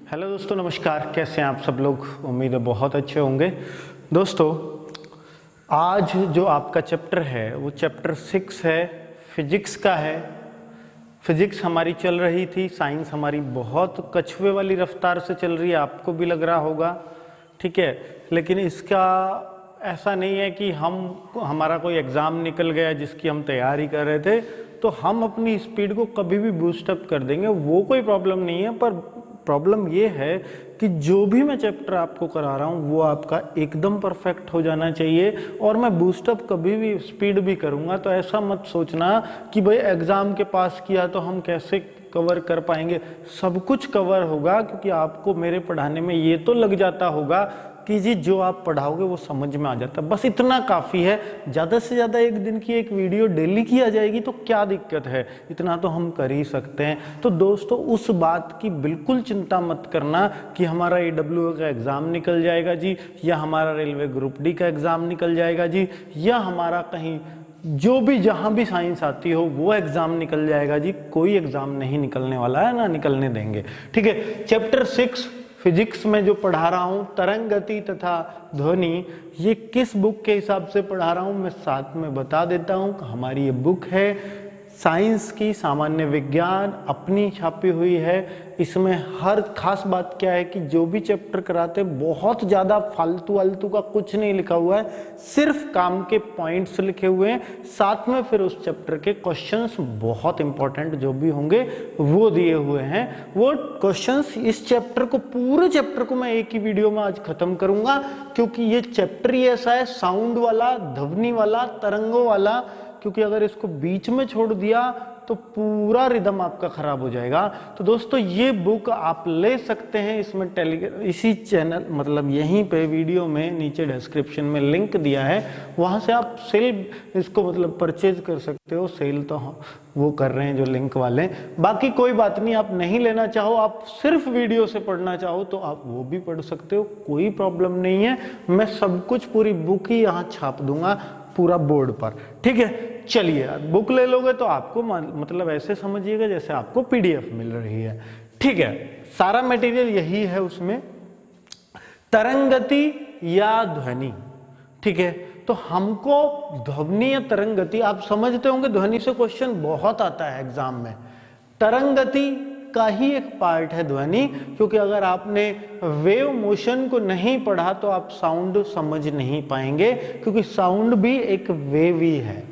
Hello दोस्तों, नमस्कार। कैसे हैं आप सब लोग? उम्मीद है बहुत अच्छे होंगे। दोस्तों, आज जो आपका चैप्टर है वो चैप्टर 6 है, फिजिक्स का है। फिजिक्स हमारी चल रही थी, साइंस हमारी बहुत कछुए वाली रफ्तार से चल रही है, आपको भी लग रहा होगा, ठीक है। लेकिन इसका ऐसा नहीं है कि हमारा कोई एग्ज़ाम निकल गया जिसकी हम तैयारी कर रहे थे तो हम अपनी स्पीड को कभी भी बूस्टअप कर देंगे, वो कोई प्रॉब्लम नहीं है। पर प्रॉब्लम ये है कि जो भी मैं चैप्टर आपको करा रहा हूँ वो आपका एकदम परफेक्ट हो जाना चाहिए। और मैं बूस्टअप कभी भी स्पीड भी करूँगा तो ऐसा मत सोचना कि भाई एग्ज़ाम के पास किया तो हम कैसे कवर कर पाएंगे। सब कुछ कवर होगा, क्योंकि आपको मेरे पढ़ाने में ये तो लग जाता होगा कि जी जो आप पढ़ाओगे वो समझ में आ जाता है, बस इतना काफ़ी है। ज़्यादा से ज़्यादा एक दिन की एक वीडियो डेली की आ जाएगी तो क्या दिक्कत है, इतना तो हम कर ही सकते हैं। तो दोस्तों, उस बात की बिल्कुल चिंता मत करना कि हमारा AWO का एग्ज़ाम निकल जाएगा जी, या हमारा रेलवे ग्रुप डी का एग्ज़ाम निकल जाएगा जी, या हमारा कहीं जो भी जहाँ भी साइंस आती हो वो एग्ज़ाम निकल जाएगा जी। कोई एग्ज़ाम नहीं निकलने वाला है, ना निकलने देंगे, ठीक है। चैप्टर 6 फिजिक्स में जो पढ़ा रहा हूँ, तरंग गति तथा ध्वनि, ये किस बुक के हिसाब से पढ़ा रहा हूँ मैं साथ में बता देता हूँ। हमारी ये बुक है साइंस की, सामान्य विज्ञान, अपनी छापी हुई है। इसमें हर खास बात क्या है कि जो भी चैप्टर कराते बहुत ज़्यादा फालतू वालतू का कुछ नहीं लिखा हुआ है, सिर्फ काम के पॉइंट्स लिखे हुए हैं। साथ में फिर उस चैप्टर के क्वेश्चंस बहुत इंपॉर्टेंट जो भी होंगे वो दिए हुए हैं। वो क्वेश्चंस इस चैप्टर को, पूरे चैप्टर को मैं एक ही वीडियो में आज खत्म करूंगा, क्योंकि ये चैप्टर ही ऐसा है, साउंड वाला, ध्वनि वाला, तरंगों वाला। क्योंकि अगर इसको बीच में छोड़ दिया तो पूरा रिदम आपका खराब हो जाएगा। तो दोस्तों, ये बुक आप ले सकते हैं, इसमें इसी चैनल मतलब यहीं पे वीडियो में नीचे डिस्क्रिप्शन में लिंक दिया है, वहाँ से आप सेल इसको मतलब परचेज कर सकते हो। सेल तो वो कर रहे हैं जो लिंक वाले। बाकी कोई बात नहीं, आप नहीं लेना चाहो, आप सिर्फ वीडियो से पढ़ना चाहो तो आप वो भी पढ़ सकते हो, कोई प्रॉब्लम नहीं है। मैं सब कुछ पूरी बुक ही यहाँ छाप दूंगा पूरा बोर्ड पर, ठीक है। चलिए, बुक ले लोगे तो आपको मतलब ऐसे समझिएगा जैसे आपको PDF मिल रही है, ठीक है। सारा मटेरियल यही है उसमें, तरंग गति या ध्वनि, ठीक है। तो हमको ध्वनि या तरंग गति, आप समझते होंगे ध्वनि से क्वेश्चन बहुत आता है एग्जाम में। तरंग गति का ही एक पार्ट है ध्वनि, क्योंकि अगर आपने वेव मोशन को नहीं पढ़ा तो आप साउंड समझ नहीं पाएंगे, क्योंकि साउंड भी एक वेव ही है,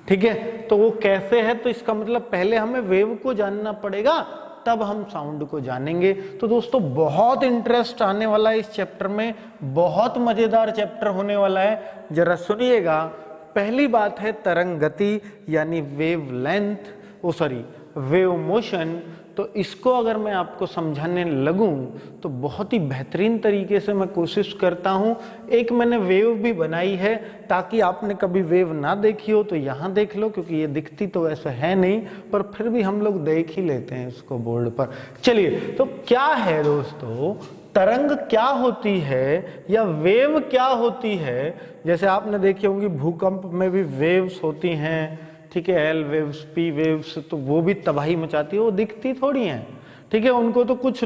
ठीक है। तो वो कैसे है, तो इसका मतलब पहले हमें वेव को जानना पड़ेगा, तब हम साउंड को जानेंगे। तो दोस्तों, बहुत इंटरेस्ट आने वाला है इस चैप्टर में, बहुत मजेदार चैप्टर होने वाला है, जरा सुनिएगा। पहली बात है तरंग गति यानी वेव लेंथ, वेव मोशन। तो इसको अगर मैं आपको समझाने लगूं तो बहुत ही बेहतरीन तरीके से मैं कोशिश करता हूं। एक मैंने वेव भी बनाई है, ताकि आपने कभी वेव ना देखी हो तो यहाँ देख लो, क्योंकि ये दिखती तो वैसे है नहीं, पर फिर भी हम लोग देख ही लेते हैं इसको बोर्ड पर। चलिए, तो क्या है दोस्तों, तरंग क्या होती है या वेव क्या होती है? जैसे आपने देखी होंगी भूकंप में भी वेव्स होती हैं, ठीक है, L वेव्स, P वेव्स, तो वो भी तबाही मचाती है, वो दिखती थोड़ी हैं, ठीक है। उनको तो कुछ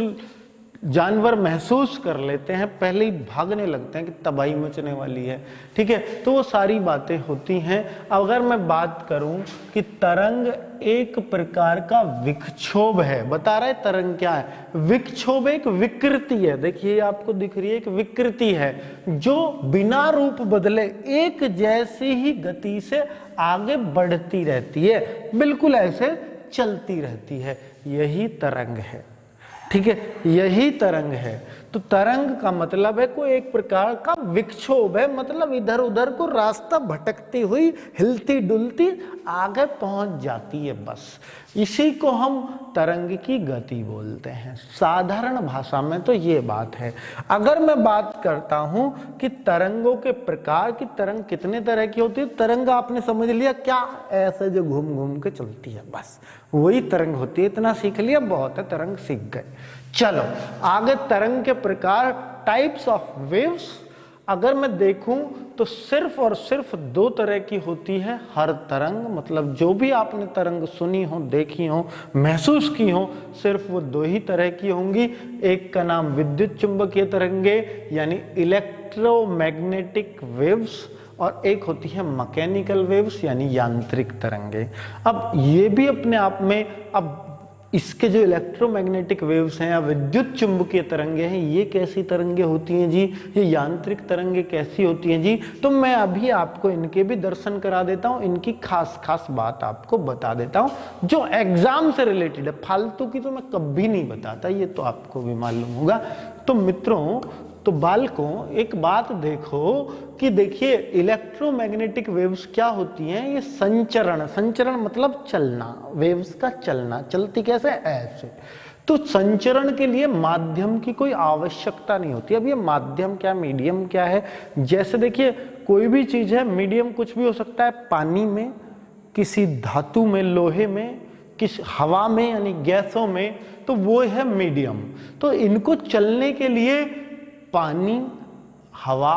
जानवर महसूस कर लेते हैं, पहले ही भागने लगते हैं कि तबाही मचने वाली है, ठीक है। तो वो सारी बातें होती हैं। अगर मैं बात करूं कि तरंग एक प्रकार का विक्षोभ है, बता रहा है तरंग क्या है, विक्षोभ एक विकृति है। देखिए आपको दिख रही है, एक विकृति है जो बिना रूप बदले एक जैसी ही गति से आगे बढ़ती रहती है, बिल्कुल ऐसे चलती रहती है, यही तरंग है, ठीक है, यही तरंग है। तो तरंग का मतलब है कोई एक प्रकार का विक्षोभ है, मतलब इधर उधर को रास्ता भटकती हुई, हिलती डुलती आगे पहुंच जाती है, बस इसी को हम तरंग की गति बोलते हैं साधारण भाषा में। तो ये बात है। अगर मैं बात करता हूं कि तरंगों के प्रकार, की तरंग कितने तरह की होती है, तरंग आपने समझ लिया क्या, ऐसे जो घूम घूम के चलती है, बस वही तरंग होती है। इतना सीख लिया, बहुत है, तरंग सीख गए। चलो आगे, तरंग के प्रकार, टाइप्स ऑफ वेव्स। अगर मैं देखूं तो सिर्फ और सिर्फ दो तरह की होती है हर तरंग, मतलब जो भी आपने तरंग सुनी हो, देखी हो, महसूस की हो, सिर्फ वो दो ही तरह की होंगी। एक का नाम विद्युत चुंबकीय तरंगे यानी इलेक्ट्रोमैग्नेटिक वेव्स, और एक होती है मैकेनिकल वेव्स यानी यांत्रिक तरंगे। अब ये भी अपने आप में, अब इसके जो इलेक्ट्रोमैग्नेटिक वेव्स हैं या विद्युत चुंबकीय तरंगे हैं, ये कैसी तरंगे होती हैं जी, ये यांत्रिक तरंगे कैसी होती हैं जी, तो मैं अभी आपको इनके भी दर्शन करा देता हूं, इनकी खास खास बात आपको बता देता हूं जो एग्जाम से रिलेटेड है। फालतू की तो मैं कभी नहीं बताता, ये तो आपको भी मालूम होगा। तो मित्रों, तो बालकों, एक बात देखो कि देखिए इलेक्ट्रोमैग्नेटिक वेव्स क्या होती हैं, ये संचरण, संचरण मतलब चलना, वेव्स का चलना, चलती कैसे, ऐसे। तो संचरण के लिए माध्यम की कोई आवश्यकता नहीं होती। अब ये माध्यम क्या, मीडियम क्या है, जैसे देखिए कोई भी चीज है, मीडियम कुछ भी हो सकता है, पानी में, किसी धातु में, लोहे में, किस हवा में यानी गैसों में, तो वो है मीडियम। तो इनको चलने के लिए पानी, हवा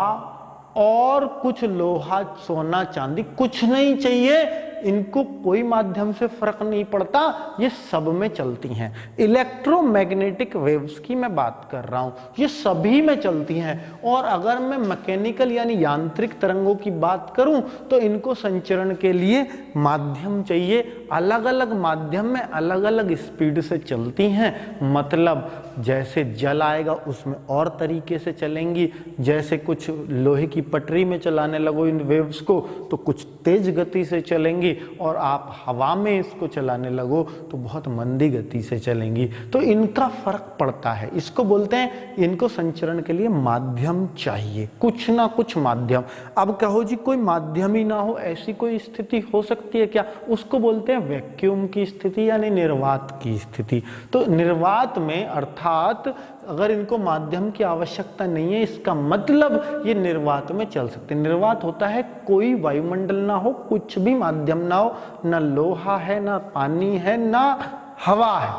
और कुछ लोहा, सोना, चांदी कुछ नहीं चाहिए, इनको कोई माध्यम से फर्क नहीं पड़ता, ये सब में चलती हैं। इलेक्ट्रोमैग्नेटिक वेव्स की मैं बात कर रहा हूं, ये सभी में चलती हैं। और अगर मैं मैकेनिकल यानी यांत्रिक तरंगों की बात करूं तो इनको संचरण के लिए माध्यम चाहिए, अलग अलग माध्यम में अलग अलग स्पीड से चलती हैं। मतलब जैसे जल आएगा उसमें और तरीके से चलेंगी, जैसे कुछ लोहे की पटरी में चलाने लगो इन वेव्स को तो कुछ तेज गति से चलेंगी, और आप हवा में इसको चलाने लगो तो बहुत मंदी गति से चलेंगी। तो इनका फर्क पड़ता है, इसको बोलते हैं, इनको संचरण के लिए माध्यम चाहिए, कुछ ना कुछ माध्यम। अब कहो जी कोई माध्यम ही ना हो, ऐसी कोई स्थिति हो सकती है क्या, उसको बोलते हैं वैक्यूम की स्थिति यानी निर्वात की स्थिति। तो निर्वात में अर्थात अगर इनको माध्यम की आवश्यकता नहीं है, इसका मतलब ये निर्वात में चल सकते हैं। निर्वात होता है कोई वायुमंडल ना हो, कुछ भी माध्यम ना हो, ना लोहा है, ना पानी है, ना हवा है,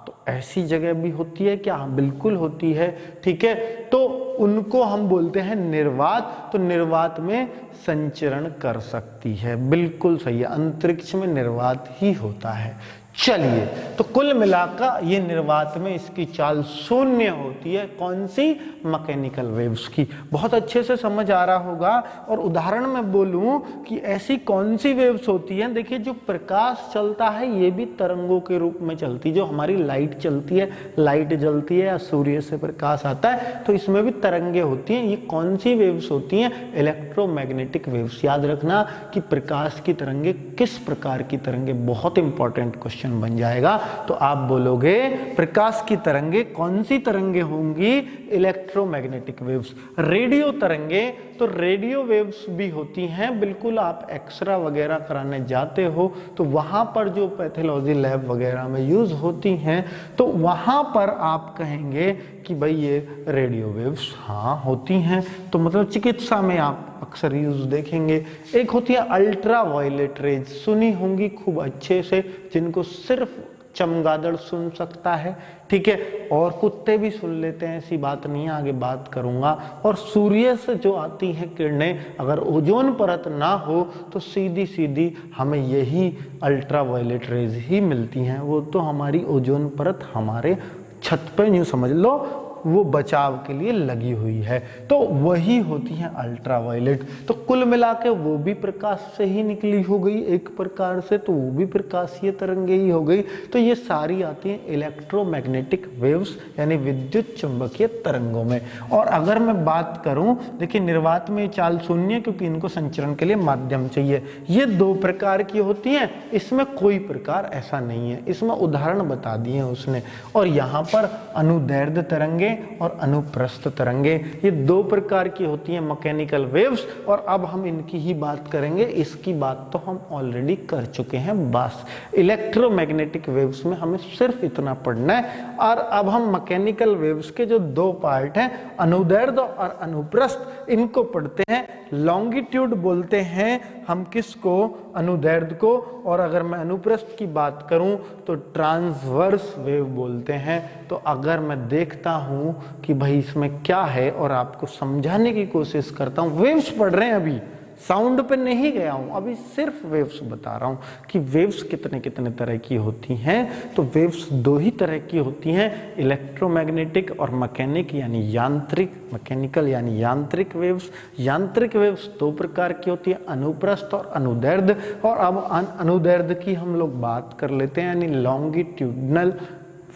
तो ऐसी जगह भी होती है क्या, बिल्कुल होती है, ठीक है। तो उनको हम बोलते हैं निर्वात। तो निर्वात में संचरण कर सकती है, बिल्कुल सही है, अंतरिक्ष में निर्वात ही होता है। चलिए, तो कुल मिलाकर ये निर्वात में इसकी चाल शून्य होती है, कौन सी, मैकेनिकल वेव्स की। बहुत अच्छे से समझ आ रहा होगा। और उदाहरण में बोलूं कि ऐसी कौन सी वेव्स होती हैं, देखिए जो प्रकाश चलता है ये भी तरंगों के रूप में चलती है। जो हमारी लाइट चलती है, लाइट जलती है या सूर्य से प्रकाश आता है तो इसमें भी तरंगे होती हैं। ये कौन सी वेव्स होती हैं, इलेक्ट्रोमैग्नेटिक वेव्स। याद रखना कि प्रकाश की तरंगे किस प्रकार की तरंगे, बहुत इंपॉर्टेंट क्वेश्चन बन जाएगा। तो आप बोलोगे प्रकाश की तरंगे कौन सी तरंगे होंगी, इलेक्ट्रोमैग्नेटिक वेव्स। रेडियो तरंगे, तो रेडियो वेव्स भी होती हैं, बिल्कुल आप एक्सरा वगैरह कराने जाते हो तो वहां पर जो पैथोलॉजी लैब वगैरह में यूज होती हैं तो वहां पर आप कहेंगे कि भाई ये रेडियो वेव्स हाँ होती हैं। तो मतलब चिकित्सा में आप अक्सर यूज देखेंगे। एक होती है अल्ट्रा वायलेट रेज, सुनी होंगी खूब अच्छे से, जिनको सिर्फ चमगादड़ सुन सकता है, ठीक है, और कुत्ते भी सुन लेते हैं, ऐसी बात नहीं है, आगे बात करूंगा। और सूर्य से जो आती हैं किरणें, अगर ओजोन परत ना हो तो सीधी सीधी हमें यही अल्ट्रा वायलेट रेज ही मिलती हैं। वो तो हमारी ओजोन परत हमारे छत पे यूं समझ लो वो बचाव के लिए लगी हुई है, तो वही होती है अल्ट्रा वायलेट। तो कुल मिला के वो भी प्रकाश से ही निकली हो गई एक प्रकार से, तो वो भी प्रकाशीय तरंगे ही हो गई। तो ये सारी आती हैं इलेक्ट्रोमैग्नेटिक वेव्स यानी विद्युत चुंबकीय तरंगों में। और अगर मैं बात करूं, देखिए निर्वात में चाल शून्य, क्योंकि इनको संचरण के लिए माध्यम चाहिए। ये दो प्रकार की होती हैं, इसमें कोई प्रकार ऐसा नहीं है, इसमें उदाहरण बता दिए उसने। और यहाँ पर अनुदैर्ध्य तरंगे और अनुप्रस्थ तरंगे, ये दो प्रकार की होती हैं मैकेनिकल वेव्स। और अब हम इनकी ही बात करेंगे, इसकी बात तो हम ऑलरेडी कर चुके हैं। बस इलेक्ट्रोमैग्नेटिक वेव्स में हमें सिर्फ इतना पढ़ना है। और अब हम मैकेनिकल वेव्स के जो दो पार्ट हैं, अनुदैर्ध्य और अनुप्रस्थ, इनको पढ़ते हैं। लॉन्गिट्यूड बोलते हैं हम किसको, अनुदैर्ध्य को। और अगर मैं अनुप्रस्थ की बात करूं तो ट्रांसवर्स वेव बोलते हैं। तो अगर मैं देखता हूं हूं कि भाई इसमें क्या है और आपको समझाने की कोशिश करता हूं। वेव्स पढ़ रहे हैं, अभी साउंड पे नहीं गया हूं, अभी सिर्फ वेव्स बता रहा हूं कि वेव्स कितने कितने तरह की होती हैं। तो वेव्स दो ही तरह की होती हैं, इलेक्ट्रोमैग्नेटिक और मैकेनिक यानी यांत्रिक, मैकेनिकल यानी यांत्रिक वेव्स। यांत्रिक वेव्स दो प्रकार की होती है, अनुप्रस्थ और अनुदैर्ध्य। और अब अनुदैर्ध्य की हम लोग बात कर लेते हैं, यानी लॉन्गिट्यूडनल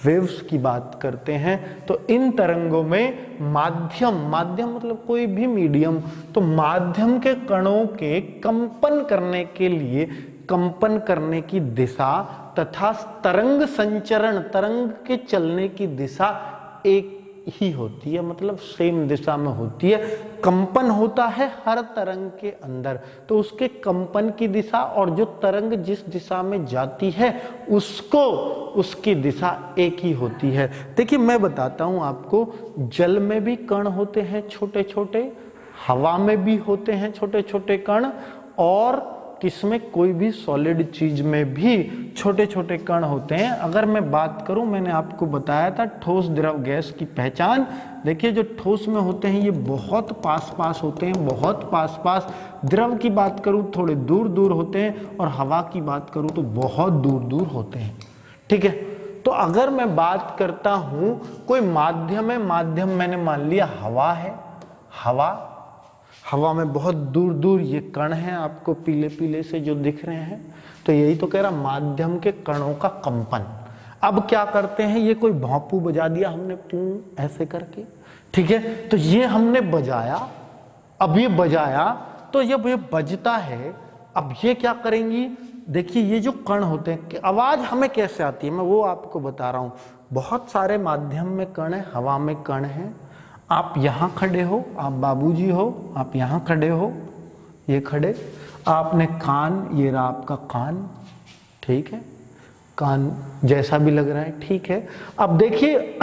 वेव्स की बात करते हैं। तो इन तरंगों में माध्यम, माध्यम मतलब कोई भी मीडियम, तो माध्यम के कणों के कंपन करने के लिए कंपन करने की दिशा तथा तरंग संचरण, तरंग के चलने की दिशा एक ही होती है, मतलब सेम दिशा में होती है। कंपन होता है हर तरंग के अंदर, तो उसके कंपन की दिशा और जो तरंग जिस दिशा में जाती है उसको, उसकी दिशा एक ही होती है। देखिए मैं बताता हूं आपको, जल में भी कण होते हैं छोटे छोटे, हवा में भी होते हैं छोटे छोटे कण, और किसमें, कोई भी सॉलिड चीज में भी छोटे छोटे कण होते हैं। अगर मैं बात करूं, मैंने आपको बताया था ठोस द्रव गैस की पहचान। देखिए जो ठोस में होते हैं ये बहुत पास पास होते हैं, बहुत पास पास। द्रव की बात करूं थोड़े दूर दूर होते हैं, और हवा की बात करूं तो बहुत दूर दूर होते हैं। ठीक है, तो अगर मैं बात करता हूं कोई माध्यम है, माध्यम मैंने मान लिया हवा है, हवा, हवा में बहुत दूर दूर ये कण हैं आपको पीले पीले से जो दिख रहे हैं, तो यही तो कह रहा माध्यम के कणों का कंपन। अब क्या करते हैं, ये कोई भोंपू बजा दिया हमने पूं ऐसे करके, ठीक है, तो ये हमने बजाया, अब ये बजाया तो जब ये बजता है, अब ये क्या करेंगी, देखिए ये जो कण होते हैं कि आवाज हमें कैसे आती है, मैं वो आपको बता रहा हूं। बहुत सारे माध्यम में कण है, हवा में कण है। आप यहां खड़े हो, आप बाबूजी हो, आप यहां खड़े हो, ये खड़े, आपने कान, ये रहा आपका कान, ठीक है, कान जैसा भी लग रहा है, ठीक है। अब देखिए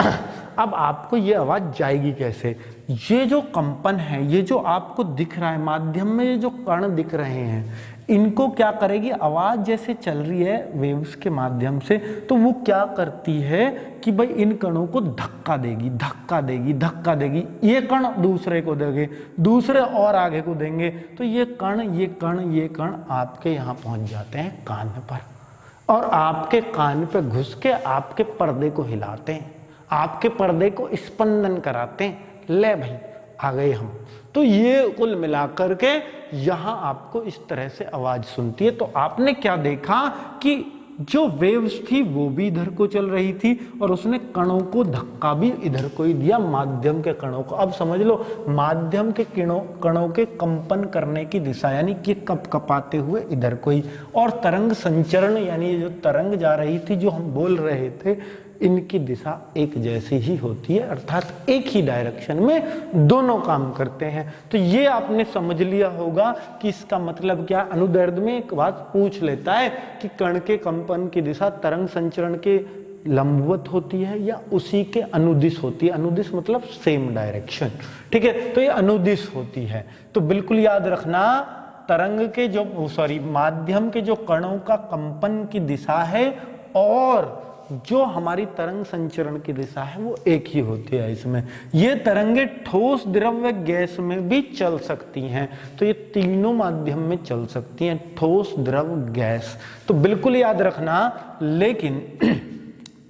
अब आपको ये आवाज जाएगी कैसे, ये जो कंपन है, ये जो आपको दिख रहा है माध्यम में, ये जो कण दिख रहे हैं, इनको क्या करेगी, आवाज जैसे चल रही है वेव्स के माध्यम से, तो वो क्या करती है कि भाई इन कणों को धक्का देगी, धक्का देगी, धक्का देगी। ये कण दूसरे को देंगे, दूसरे और आगे को देंगे, तो ये कण, ये कण, ये कण आपके यहाँ पहुंच जाते हैं कान पर, और आपके कान पे घुस के आपके पर्दे को हिलाते हैं, आपके पर्दे को स्पंदन कराते हैं। ले भाई आ गए हम। तो ये कुल मिलाकर के यहां आपको इस तरह से आवाज सुनती है। तो आपने क्या देखा कि जो वेव्स थी वो भी इधर को चल रही थी, और उसने कणों को धक्का भी इधर को ही दिया, माध्यम के कणों को। अब समझ लो, माध्यम के कणों के कंपन करने की दिशा यानी कि कप कपाते हुए इधर को ही, और तरंग संचरण यानी जो तरंग जा रही थी, जो हम बोल रहे थे, इनकी दिशा एक जैसी ही होती है, अर्थात एक ही डायरेक्शन में दोनों काम करते हैं। तो ये आपने समझ लिया होगा कि इसका मतलब क्या। अनुदैर्ध्य में एक बात पूछ लेता है कि कण के कंपन की दिशा तरंग संचरण के लंबवत होती है या उसी के अनुदिश होती है। अनुदिश मतलब सेम डायरेक्शन, ठीक है, तो ये अनुदिश होती है। तो बिल्कुल याद रखना, तरंग के जो माध्यम के जो कणों का कंपन की दिशा है और जो हमारी तरंग संचरण की दिशा है वो एक ही होती है। इसमें ये तरंगे ठोस, द्रव्य, गैस में भी चल सकती हैं। तो ये तीनों माध्यम में चल सकती हैं, ठोस, द्रव, गैस। तो बिल्कुल याद रखना। लेकिन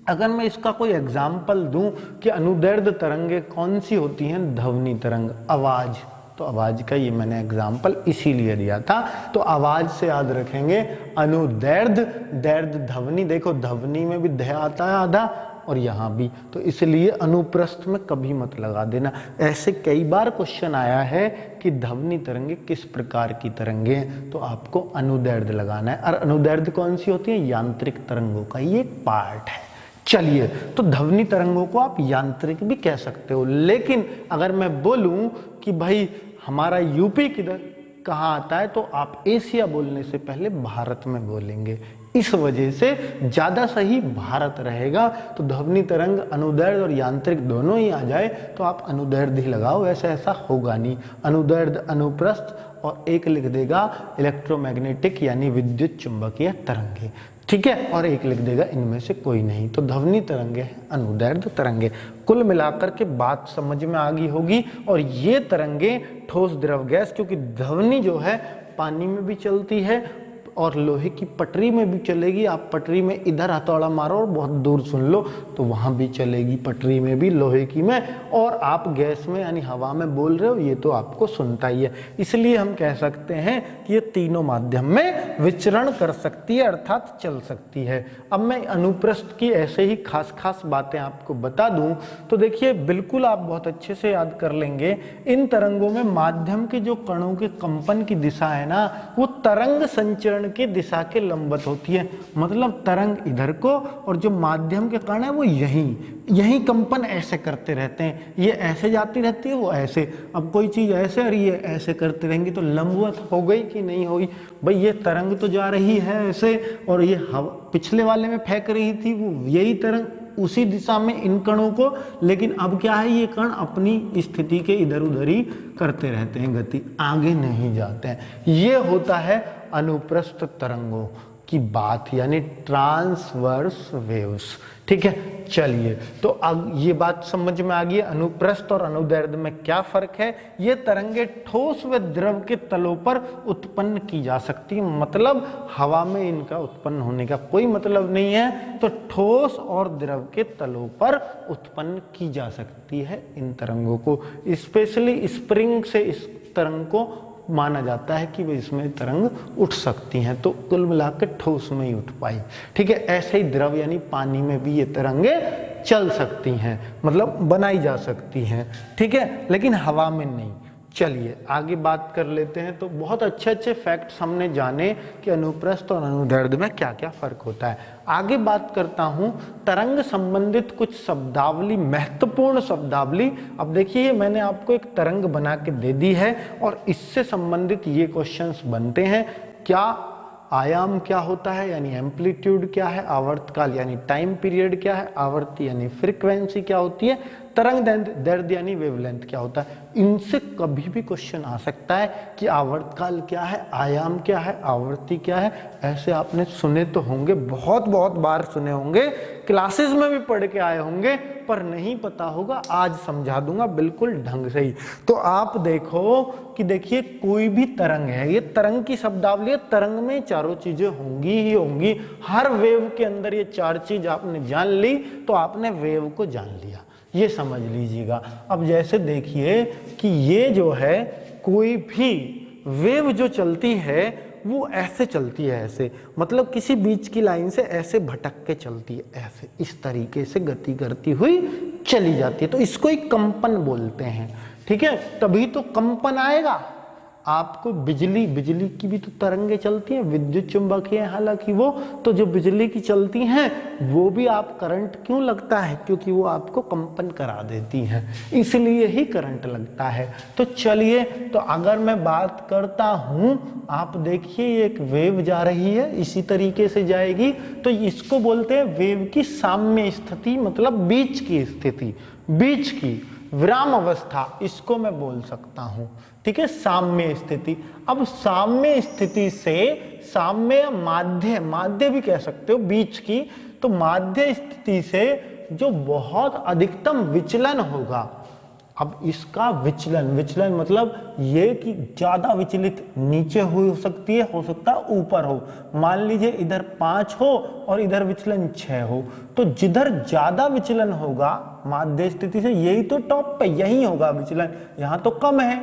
अगर मैं इसका कोई एग्जाम्पल दूं कि अनुदैर्ध्य तरंगे कौन सी होती हैं, ध्वनि तरंग, आवाज, तो आवाज का ये मैंने एग्जाम्पल इसीलिए दिया था। तो आवाज से याद रखेंगे अनुदैर्ध्य, दैर्ध्य ध्वनि, देखो ध्वनि में भी ध आता है आधा और यहाँ भी, तो इसलिए अनुप्रस्थ में कभी मत लगा देना। ऐसे कई बार क्वेश्चन आया है कि ध्वनि तरंगे किस प्रकार की तरंगे हैं, तो आपको अनुदैर्ध्य लगाना है। और अनुदैर्ध्य कौन सी होती है, यांत्रिक तरंगों का ये एक पार्ट है। चलिए, तो ध्वनि तरंगों को आप यांत्रिक भी कह सकते हो। लेकिन अगर मैं बोलूं कि भाई हमारा यूपी किधर कहाँ आता है, तो आप एशिया बोलने से पहले भारत में बोलेंगे। इस वजह से ज्यादा सही भारत रहेगा। तो ध्वनि तरंग अनुदैर्ध्य और यांत्रिक दोनों ही आ जाए तो आप अनुदैर्ध्य ही लगाओ, वैसे ऐसा होगा नहीं। अनुदैर्ध्य, अनुप्रस्थ, और एक लिख देगा इलेक्ट्रोमैग्नेटिक यानी विद्युत चुंबकीय तरंगे। ठीक है, और एक लिख देगा इनमें से कोई नहीं। तो ध्वनि तरंगे हैं, अनुदैर्ध्य तरंगे। कुल मिलाकर के बात समझ में आ गई होगी। और ये तरंगे ठोस द्रव गैस, क्योंकि ध्वनि जो है पानी में भी चलती है और लोहे की पटरी में भी चलेगी। आप पटरी में इधर हथौड़ा मारो और बहुत दूर सुन लो तो वहां भी चलेगी, पटरी में भी, लोहे की में। और आप गैस में यानी हवा में बोल रहे हो, ये तो आपको सुनता ही है। इसलिए हम कह सकते हैं कि ये तीनों माध्यम में विचरण कर सकती है, अर्थात चल सकती है। अब मैं अनुप्रस्थ की ऐसे ही खास खास बातें आपको बता दूं तो देखिए, बिल्कुल आप बहुत अच्छे से याद कर लेंगे। इन तरंगों में माध्यम के जो कणों के कंपन की दिशा है ना, वो तरंग संचरण की दिशा के लंबवत होती है। मतलब तरंग इधर को और जो माध्यम के कण है वो यही कंपन ऐसे करते रहते हैं। ये ऐसे जाती रहती है, वो ऐसे। अब कोई चीज ऐसे और ये ऐसे करते रहेंगी तो लंबवत हो गई कि नहीं हुई? भाई ये तरंग तो जा रही है ऐसे, और ये हवा पिछले वाले में फेंक रही थी वो यही तरंग उसी दिशा में इन कणों को। लेकिन अब क्या है, ये कण अपनी स्थिति के इधर उधर ही करते रहते हैं गति, आगे नहीं जाते हैं। ये होता है अनुप्रस्थ तरंगों की बात, यानी ट्रांसवर्स वेव्स। ठीक है, चलिए तो अब ये बात समझ में आ गई अनुप्रस्थ और अनुदैर्ध्य में क्या फर्क है। ये तरंगे ठोस व द्रव के तलों पर उत्पन्न की जा सकती है, मतलब हवा में इनका उत्पन्न होने का कोई मतलब नहीं है। तो ठोस और द्रव के तलों पर उत्पन्न की जा सकती है इन तरंगों को। स्पेशली स्प्रिंग से इस तरंग को माना जाता है कि वे इसमें तरंग उठ सकती हैं। तो कुल मिलाकर ठोस में ही उठ पाई। ठीक है, ऐसे ही द्रव यानी पानी में भी ये तरंगे चल सकती हैं, मतलब बनाई जा सकती हैं। ठीक है, लेकिन हवा में नहीं। चलिए आगे बात कर लेते हैं। तो बहुत अच्छे अच्छे फैक्ट्स हमने जाने कि अनुप्रस्थ और अनुदैर्ध्य में क्या क्या फर्क होता है। आगे बात करता हूं तरंग संबंधित कुछ शब्दावली, महत्वपूर्ण शब्दावली। अब देखिए, मैंने आपको एक तरंग बना के दे दी है और इससे संबंधित ये क्वेश्चंस बनते हैं। क्या आयाम क्या होता है, यानी एम्पलीट्यूड क्या है, आवर्तकाल यानी टाइम पीरियड क्या है, आवर्ती यानी फ्रीक्वेंसी क्या होती है, तरंग दैर्ध्य यानी वेवलेंथ क्या होता है। इनसे कभी भी क्वेश्चन आ सकता है कि आवर्तकाल क्या है, आयाम क्या है, आवर्ती क्या है। ऐसे आपने सुने तो होंगे, बहुत बहुत बार सुने होंगे, क्लासेस में भी पढ़ के आए होंगे, पर नहीं पता होगा। आज समझा दूंगा बिल्कुल ढंग से ही। तो आप देखो कि देखिए, कोई भी तरंग है, ये तरंग की शब्दावली है। तरंग में चारों चीजें होंगी ही होंगी। हर वेव के अंदर ये चार चीज आपने जान ली तो आपने वेव को जान लिया, ये समझ लीजिएगा। अब जैसे देखिए कि ये जो है, कोई भी वेव जो चलती है वो ऐसे चलती है, ऐसे, मतलब किसी बीच की लाइन से ऐसे भटक के चलती है, ऐसे इस तरीके से गति करती हुई चली जाती है। तो इसको एक कंपन बोलते हैं। ठीक है, तभी तो कंपन आएगा। आपको बिजली की भी तो तरंगे चलती हैं, विद्युत चुंबकीय है हालांकि वो, तो जो बिजली की चलती हैं वो भी आप करंट क्यों लगता है, क्योंकि वो आपको कंपन करा देती हैं, इसलिए ही करंट लगता है। तो चलिए, तो अगर मैं बात करता हूं, आप देखिए ये एक वेव जा रही है, इसी तरीके से जाएगी, तो इसको बोलते हैं वेव की साम्य स्थिति, मतलब बीच की स्थिति, बीच की विराम अवस्था, इसको मैं बोल सकता हूं। ठीक है, साम्य स्थिति। अब साम्य स्थिति से साम्य माध्य भी कह सकते हो, बीच की, तो माध्य स्थिति से जो बहुत अधिकतम विचलन होगा। अब इसका विचलन मतलब ये कि ज्यादा विचलित नीचे हो सकती है, हो सकता है ऊपर हो। मान लीजिए इधर 5 हो और इधर विचलन 6 हो, तो जिधर ज्यादा विचलन होगा माध्य स्थिति से, यही तो टॉप पे, यही होगा विचलन। यहाँ तो कम है,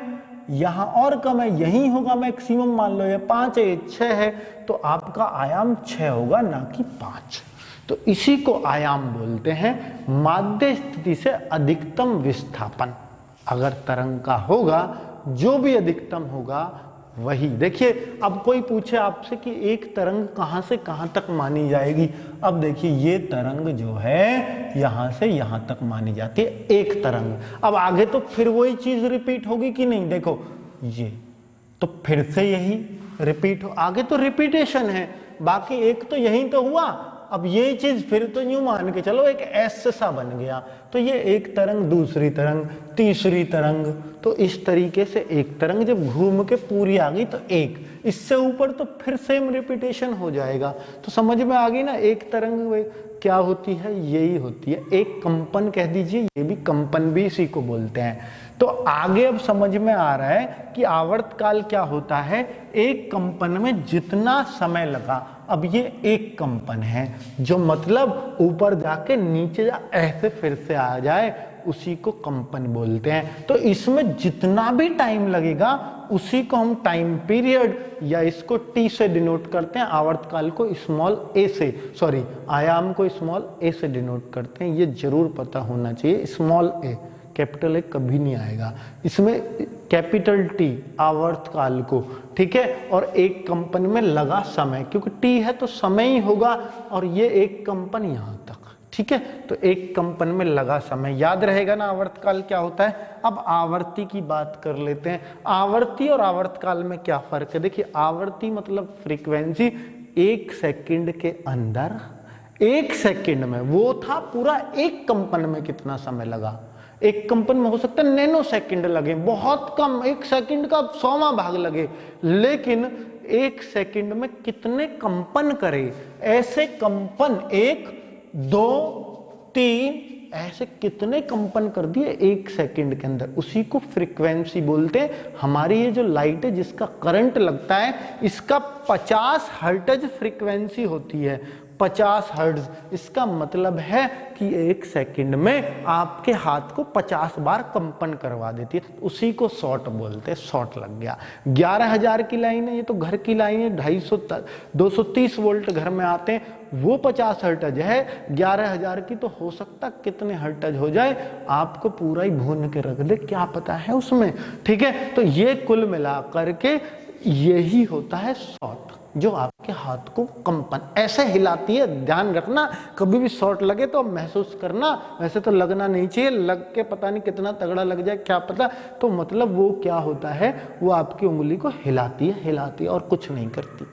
यहाँ और कम है, यही होगा मैक्सिमम। मान लो ये 5 है, ये 6 है, तो आपका आयाम 6 होगा, ना कि 5। तो इसी को आयाम बोलते हैं, माध्य स्थिति से अधिकतम विस्थापन। अगर तरंग का होगा, जो भी अधिकतम होगा वही। देखिए, अब कोई पूछे आपसे कि एक तरंग कहां से कहां तक मानी जाएगी। अब देखिए, ये तरंग जो है यहां से यहां तक मानी जाती है, एक तरंग। अब आगे तो फिर वही चीज रिपीट होगी कि नहीं, देखो ये तो फिर से यही रिपीट हो, आगे तो रिपीटेशन है, बाकी एक तो यही तो हुआ। अब ये चीज फिर तो यूं मान के चलो एक एस सा बन गया, तो ये एक तरंग, दूसरी तरंग, तीसरी तरंग, तो इस तरीके से एक तरंग जब घूम के पूरी आ गई तो एक, इससे ऊपर तो फिर सेम रिपीटेशन हो जाएगा। तो समझ में आ गई ना, एक तरंग क्या होती है, यही होती है, एक कंपन कह दीजिए, ये भी कंपन भी इसी को बोलते हैं। तो आगे अब समझ में आ रहा है कि आवर्तकाल क्या होता है, एक कंपन में जितना समय लगा, अब ये एक कंपन है, जो मतलब ऊपर जाके नीचे ऐसे फिर से आ जाए, उसी को कंपन बोलते हैं। तो इसमें जितना भी टाइम लगेगा उसी को हम टाइम पीरियड या इसको टी से डिनोट करते हैं, आवर्तकाल को स्मॉल ए से, सॉरी आयाम को स्मॉल ए से डिनोट करते हैं। ये जरूर पता होना चाहिए, स्मॉल ए, कैपिटल ए कभी नहीं आएगा इसमें, कैपिटल टी आवर्तकाल को, ठीक है। और एक कंपन में लगा समय, क्योंकि टी है तो समय ही होगा, और ये एक कंपन यहां तक, ठीक है। तो एक कंपन में लगा समय, याद रहेगा ना आवर्तकाल क्या होता है। अब आवर्ती की बात कर लेते हैं। आवर्ती और आवर्तकाल में क्या फर्क है, देखिए आवर्ती मतलब फ्रीक्वेंसी, एक सेकंड के अंदर, एक सेकंड में वो था, पूरा एक कंपन में कितना समय लगा, एक कंपन में हो सकता है नैनो सेकंड लगे, बहुत कम, एक सेकंड का 100वां भाग लगे, लेकिन एक सेकंड में कितने कंपन करे, ऐसे कंपन 1 2 3 ऐसे कितने कंपन कर दिए एक सेकंड के अंदर, उसी को फ्रीक्वेंसी बोलते हैं। हमारी ये जो लाइट है जिसका करंट लगता है, इसका 50 हर्ट्ज फ्रीक्वेंसी होती है, 50 हर्ट्ज। इसका मतलब है कि एक सेकंड में आपके हाथ को 50 बार कंपन करवा देती है, उसी को शॉट बोलते हैं, शॉट लग गया। 11,000 की लाइन है, ये तो घर की लाइन है, 250 230 वोल्ट घर में आते हैं, वो 50 हर्ट्ज है। 11,000 की तो हो सकता कितने हर्ट्ज हो जाए, आपको पूरा ही भून के रख दे, क्या पता है उसमें, ठीक है। तो ये कुल मिला करके यही होता है शॉट, जो आपके हाथ को कंपन ऐसे हिलाती है। ध्यान रखना, कभी भी शॉट लगे तो महसूस करना, वैसे तो लगना नहीं चाहिए, लग के पता नहीं कितना तगड़ा लग जाए क्या पता। तो मतलब वो क्या होता है, वो आपकी उंगली को हिलाती है और कुछ नहीं करती,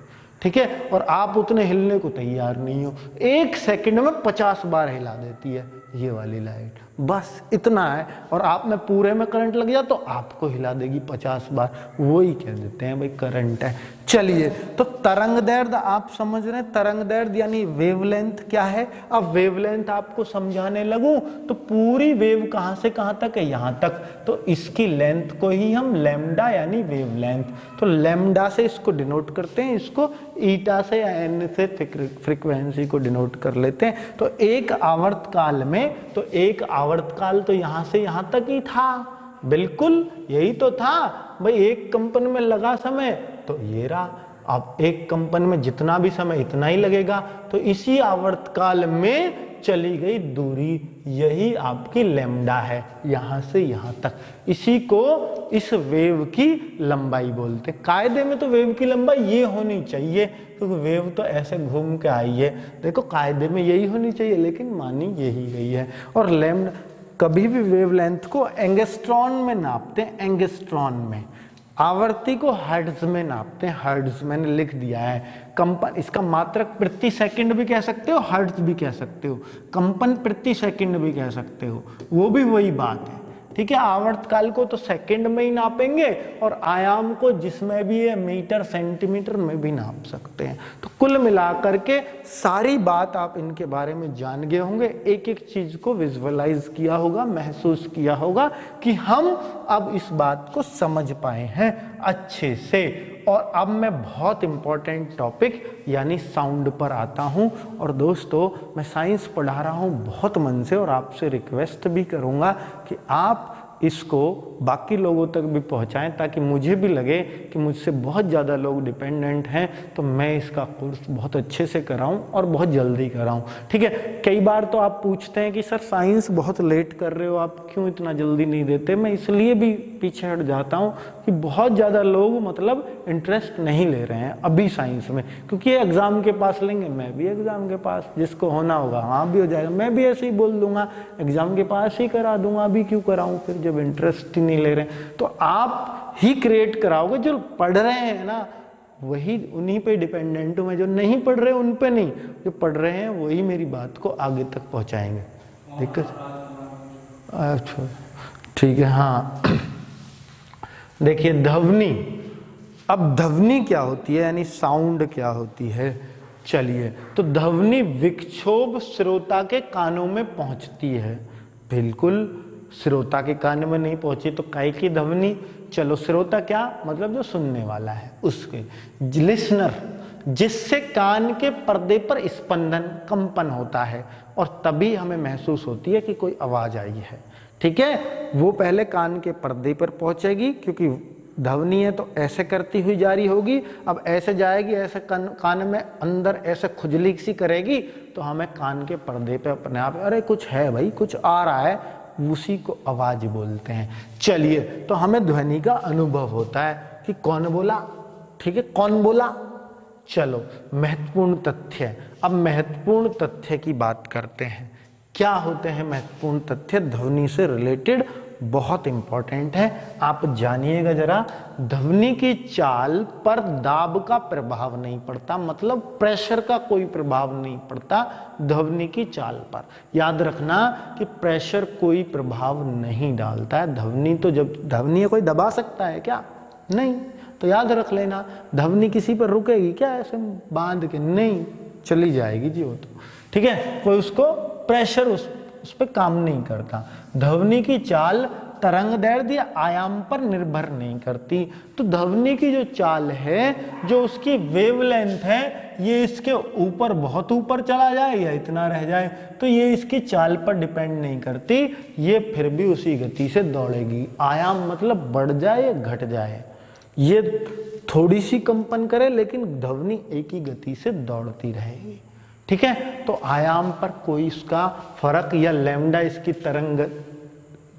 ठीक है। और आप उतने हिलने को तैयार नहीं हो, एक सेकंड में 50 बार हिला देती है ये वाली लाइट, बस इतना है। और आप में पूरे में करंट लग जाए तो आपको हिला देगी 50 बार, वो ही कह देते हैं भाई करंट है। चलिए, तो तरंगदैर्ध्य आप समझ रहे हैं, तरंगदैर्ध्य यानी वेवलेंथ क्या है। अब वेवलेंथ आपको समझाने लगूं तो पूरी वेव कहां से कहां तक है, यहां तक, तो इसकी लेंथ को ही हम लैम्डा यानी वेवलेंथ, तो लैम्डा से इसको डिनोट करते हैं, इसको ईटा से या एन से फ्रीक्वेंसी को डिनोट कर लेते हैं। तो एक आवर्तकाल में, तो एक आवर्तकाल तो यहां से यहां तक ही था, बिल्कुल यही तो था भाई, एक कंपन में लगा समय तो ये रहा। अब एक कंपन में जितना भी समय इतना ही लगेगा, तो इसी आवर्तकाल में चली गई दूरी, यही आपकी लैम्डा है, यहां से यहां तक, इसी को इस वेव की लंबाई बोलते हैं। कायदे में तो वेव की लंबाई ये होनी चाहिए, क्योंकि वेव तो ऐसे घूम के आई है, देखो कायदे में यही होनी चाहिए, लेकिन मानी यही गई है। और लैम्डा, कभी भी वेवलेंथ को एंगस्ट्रॉन में नापते हैं, एंगस्ट्रॉन में, आवर्ती को हर्ट्ज में नापते हैं, हर्ट्ज मैंने लिख दिया है। कंपन, इसका मात्रक प्रति सेकंड भी कह सकते हो, हर्ट्ज भी कह सकते हो, कंपन प्रति सेकंड भी कह सकते हो, वो भी वही बात है, ठीक है। आवर्तकाल को तो सेकंड में ही नापेंगे, और आयाम को जिसमें भी है मीटर सेंटीमीटर में भी नाप सकते हैं। तो कुल मिलाकर के सारी बात आप इनके बारे में जान गए होंगे, एक एक चीज को विजुअलाइज किया होगा, महसूस किया होगा कि हम अब इस बात को समझ पाए हैं अच्छे से। और अब मैं बहुत इंपॉर्टेंट टॉपिक यानी साउंड पर आता हूं। और दोस्तों, मैं साइंस पढ़ा रहा हूं बहुत मन से, और आपसे रिक्वेस्ट भी करूंगा कि आप इसको बाकी लोगों तक भी पहुंचाएं, ताकि मुझे भी लगे कि मुझसे बहुत ज़्यादा लोग डिपेंडेंट हैं, तो मैं इसका कोर्स बहुत अच्छे से कराऊं और बहुत जल्दी कराऊं, ठीक है। कई बार तो आप पूछते हैं कि सर साइंस बहुत लेट कर रहे हो, आप क्यों इतना जल्दी नहीं देते। मैं इसलिए भी पीछे हट जाता हूं कि बहुत ज़्यादा लोग मतलब इंटरेस्ट नहीं ले रहे हैं अभी साइंस में, क्योंकि ये एग्ज़ाम के पास लेंगे, मैं भी एग्ज़ाम के पास, जिसको होना होगा वहाँ भी हो जाएगा, मैं भी ऐसे ही बोल दूंगा एग्ज़ाम के पास ही करा दूंगा, अभी क्यों कराऊँ फिर जब इंटरेस्ट ही नहीं ले रहे हैं। तो आप ही क्रिएट कराओगे, जो पढ़ रहे हैं ना वही, उन्हीं पे डिपेंडेंट हूँ मैं, जो नहीं पढ़ रहे उन पे नहीं, जो पढ़ रहे हैं वही मेरी बात को आगे तक पहुँचाएंगे। दिक्कत, अच्छा ठीक है। हाँ देखिए, ध्वनि अब ध्वनि क्या होती है, यानी साउंड क्या होती है? चलिए, तो ध्वनि विक्षोभ श्रोता के कानों में पहुंचती है। बिल्कुल, श्रोता के कान में नहीं पहुंची तो काय की ध्वनि? चलो, श्रोता क्या मतलब? जो सुनने वाला है उसके, लिसनर, जिससे कान के पर्दे पर स्पंदन, कंपन होता है और तभी हमें महसूस होती है कि कोई आवाज आई है। ठीक है, वो पहले कान के पर्दे पर पहुंचेगी, क्योंकि ध्वनि है तो ऐसे करती हुई जारी होगी। अब ऐसे जाएगी, ऐसे कान में अंदर ऐसे खुजली सी करेगी तो हमें कान के पर्दे पे अपने आप, अरे कुछ है भाई, कुछ आ रहा है, उसी को आवाज बोलते हैं। चलिए, तो हमें ध्वनि का अनुभव होता है कि कौन बोला। ठीक है, कौन बोला। चलो, महत्वपूर्ण तथ्य। अब महत्वपूर्ण तथ्य की बात करते हैं। क्या होते हैं महत्वपूर्ण तथ्य? ध्वनि से रिलेटेड बहुत इंपॉर्टेंट है, आप जानिएगा जरा। ध्वनि की चाल पर दाब का प्रभाव नहीं पड़ता, मतलब प्रेशर का कोई प्रभाव नहीं पड़ता ध्वनि की चाल पर। याद रखना कि प्रेशर कोई प्रभाव नहीं डालता है। ध्वनि तो, जब ध्वनि कोई दबा सकता है क्या? नहीं। तो याद रख लेना, ध्वनि किसी पर रुकेगी क्या ऐसे बांध के? नहीं, चली जाएगी जी वो तो। ठीक है, कोई उसको प्रेशर उस पर काम नहीं करता। ध्वनि की चाल तरंगदैर्ध्य या आयाम पर निर्भर नहीं करती। तो ध्वनि की जो चाल है, जो उसकी वेवलेंथ है, ये इसके ऊपर, बहुत ऊपर चला जाए या इतना रह जाए, तो ये इसकी चाल पर डिपेंड नहीं करती, ये फिर भी उसी गति से दौड़ेगी। आयाम मतलब बढ़ जाए या घट जाए, ये थोड़ी सी कंपन करे लेकिन ध्वनि एक ही गति से दौड़ती रहेगी। ठीक है, तो आयाम पर कोई इसका फर्क, या लैम्डा इसकी तरंग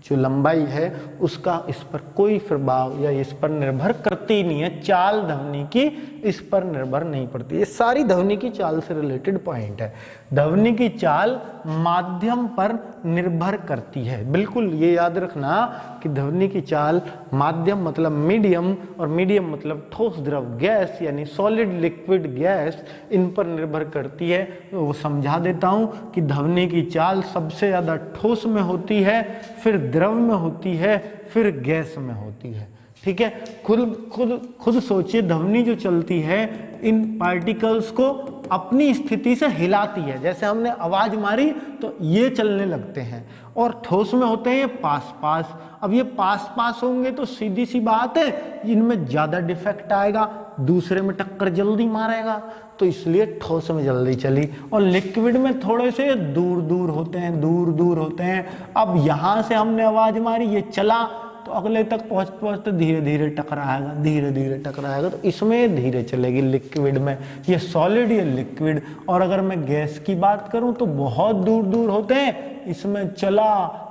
जो लंबाई है उसका इस पर कोई प्रभाव या इस पर निर्भर करती नहीं है। चाल ध्वनि की इस पर निर्भर नहीं पड़ती। ये सारी ध्वनि की चाल से रिलेटेड पॉइंट है। ध्वनि की चाल माध्यम पर निर्भर करती है। बिल्कुल ये याद रखना कि ध्वनि की चाल माध्यम मतलब मीडियम, और मीडियम मतलब ठोस द्रव गैस, यानी सॉलिड लिक्विड गैस, इन पर निर्भर करती है। तो वो समझा देता हूं कि ध्वनि की चाल सबसे ज्यादा ठोस में होती है, फिर द्रव में होती है, फिर गैस में होती है। ठीक है, खुद सोचिए, ध्वनि जो चलती है इन पार्टिकल्स को अपनी स्थिति से हिलाती है। जैसे हमने आवाज मारी तो ये चलने लगते हैं, और ठोस में होते हैं ये पास पास। अब ये पास पास होंगे तो सीधी सी बात है इनमें ज्यादा डिफेक्ट आएगा, दूसरे में टक्कर जल्दी मारेगा, तो इसलिए ठोस में जल्दी चली। और लिक्विड में थोड़े से दूर दूर होते हैं, दूर दूर होते हैं। अब यहां से हमने आवाज मारी, ये चला तो अगले तक पहुंचते धीरे धीरे टकराएगा, धीरे धीरे टकराएगा, तो इसमें धीरे चलेगी। लिक्विड में ये सॉलिड, ये लिक्विड। और अगर मैं गैस की बात करूं तो बहुत दूर दूर होते हैं, इसमें चला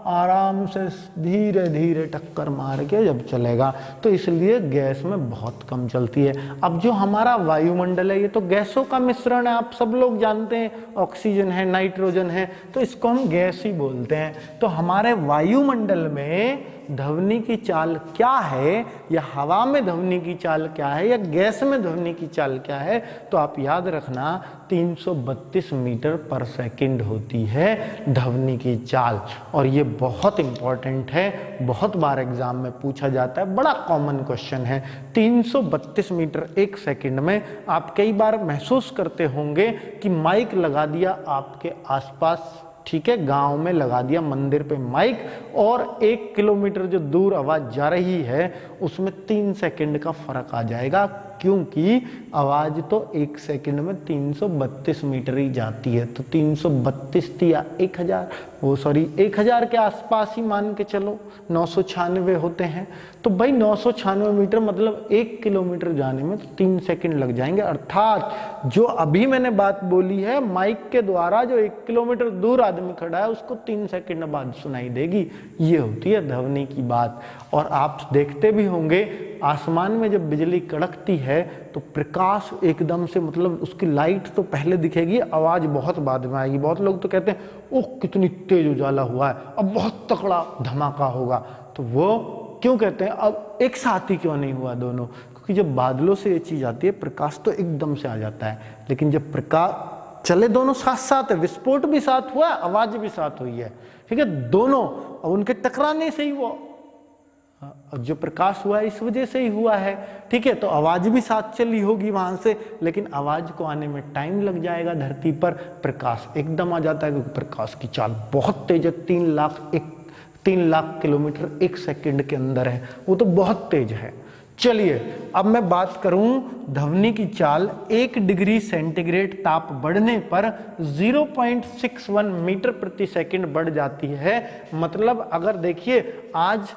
आराम से धीरे धीरे टक्कर मार के जब चलेगा, तो इसलिए गैस में बहुत कम चलती है। अब जो हमारा वायुमंडल है ये तो गैसों का मिश्रण है, आप सब लोग जानते हैं, ऑक्सीजन है, नाइट्रोजन है, तो इसको हम गैस ही बोलते हैं। तो हमारे वायुमंडल में ध्वनि की चाल क्या है, या हवा में ध्वनि की चाल क्या है, या गैस में ध्वनि की चाल क्या है, तो आप याद रखना 332 मीटर पर सेकंड होती है ध्वनि की चाल। और ये बहुत इंपॉर्टेंट है, बहुत बार एग्जाम में पूछा जाता है, बड़ा कॉमन क्वेश्चन है। 332 मीटर एक सेकंड में आप कई बार महसूस करते होंगे कि माइक लगा दिया आपके आसपास, ठीक है, गांव में लगा दिया मंदिर पे माइक, और 1 किलोमीटर जो दूर आवाज जा रही है उसमें 3 सेकंड का फर्क आ जाएगा, क्योंकि आवाज तो 1 सेकंड में 332 मीटर ही जाती है। तो 332 या 1000 के आसपास ही मान के चलो, 996 होते हैं। तो भाई 996 मीटर मतलब 1 किलोमीटर जाने में तो 3 सेकंड लग जाएंगे। अर्थात जो अभी मैंने बात बोली है माइक के द्वारा, जो 1 किलोमीटर दूर आदमी खड़ा है उसको 3 सेकंड बाद सुनाई देगी। ये होती है ध्वनि की बात। और आप देखते भी होंगे आसमान में जब बिजली कड़कती है तो प्रकाश एकदम से, मतलब उसकी लाइट तो पहले दिखेगी, आवाज बहुत बाद में आएगी। बहुत लोग तो कहते हैं ओह कितनी तेज उजाला हुआ है, अब बहुत तगड़ा धमाका होगा। तो वो क्यों कहते हैं अब एक साथ ही क्यों नहीं हुआ दोनों? क्योंकि जब बादलों से ये चीज आती है प्रकाश तो एकदम से आ जाता है, लेकिन जब प्रकाश चले दोनों साथ साथ है, विस्फोट भी साथ हुआ है, आवाज भी साथ हुई है, ठीक है, दोनों, और उनके टकराने से ही वो जो प्रकाश हुआ है इस वजह से ही हुआ है, ठीक है। तो आवाज भी साथ चली होगी वहां से, लेकिन आवाज को आने में टाइम लग जाएगा धरती पर। प्रकाश एकदम आ जाता है क्योंकि प्रकाश की चाल बहुत तेज है, 3 लाख किलोमीटर 1 सेकंड के अंदर है, वो तो बहुत तेज है। चलिए अब मैं बात करूं ध्वनि की चाल 1 डिग्री सेंटीग्रेड ताप बढ़ने पर 0.61 मीटर प्रति सेकंड बढ़ जाती है। मतलब अगर देखिए आज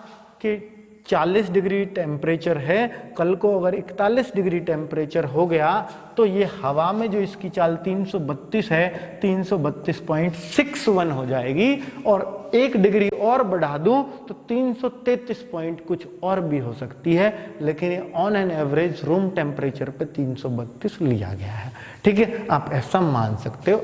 के 40 डिग्री टेम्परेचर है, कल को अगर 41 डिग्री टेम्परेचर हो गया तो ये हवा में जो इसकी चाल 332 है 332.61 हो जाएगी, और 1 डिग्री और बढ़ा दूं तो 333 पॉइंट कुछ और भी हो सकती है, लेकिन ये on an average room temperature पे 332 लिया गया है, ठीक है। आप ऐसा मान सकते हो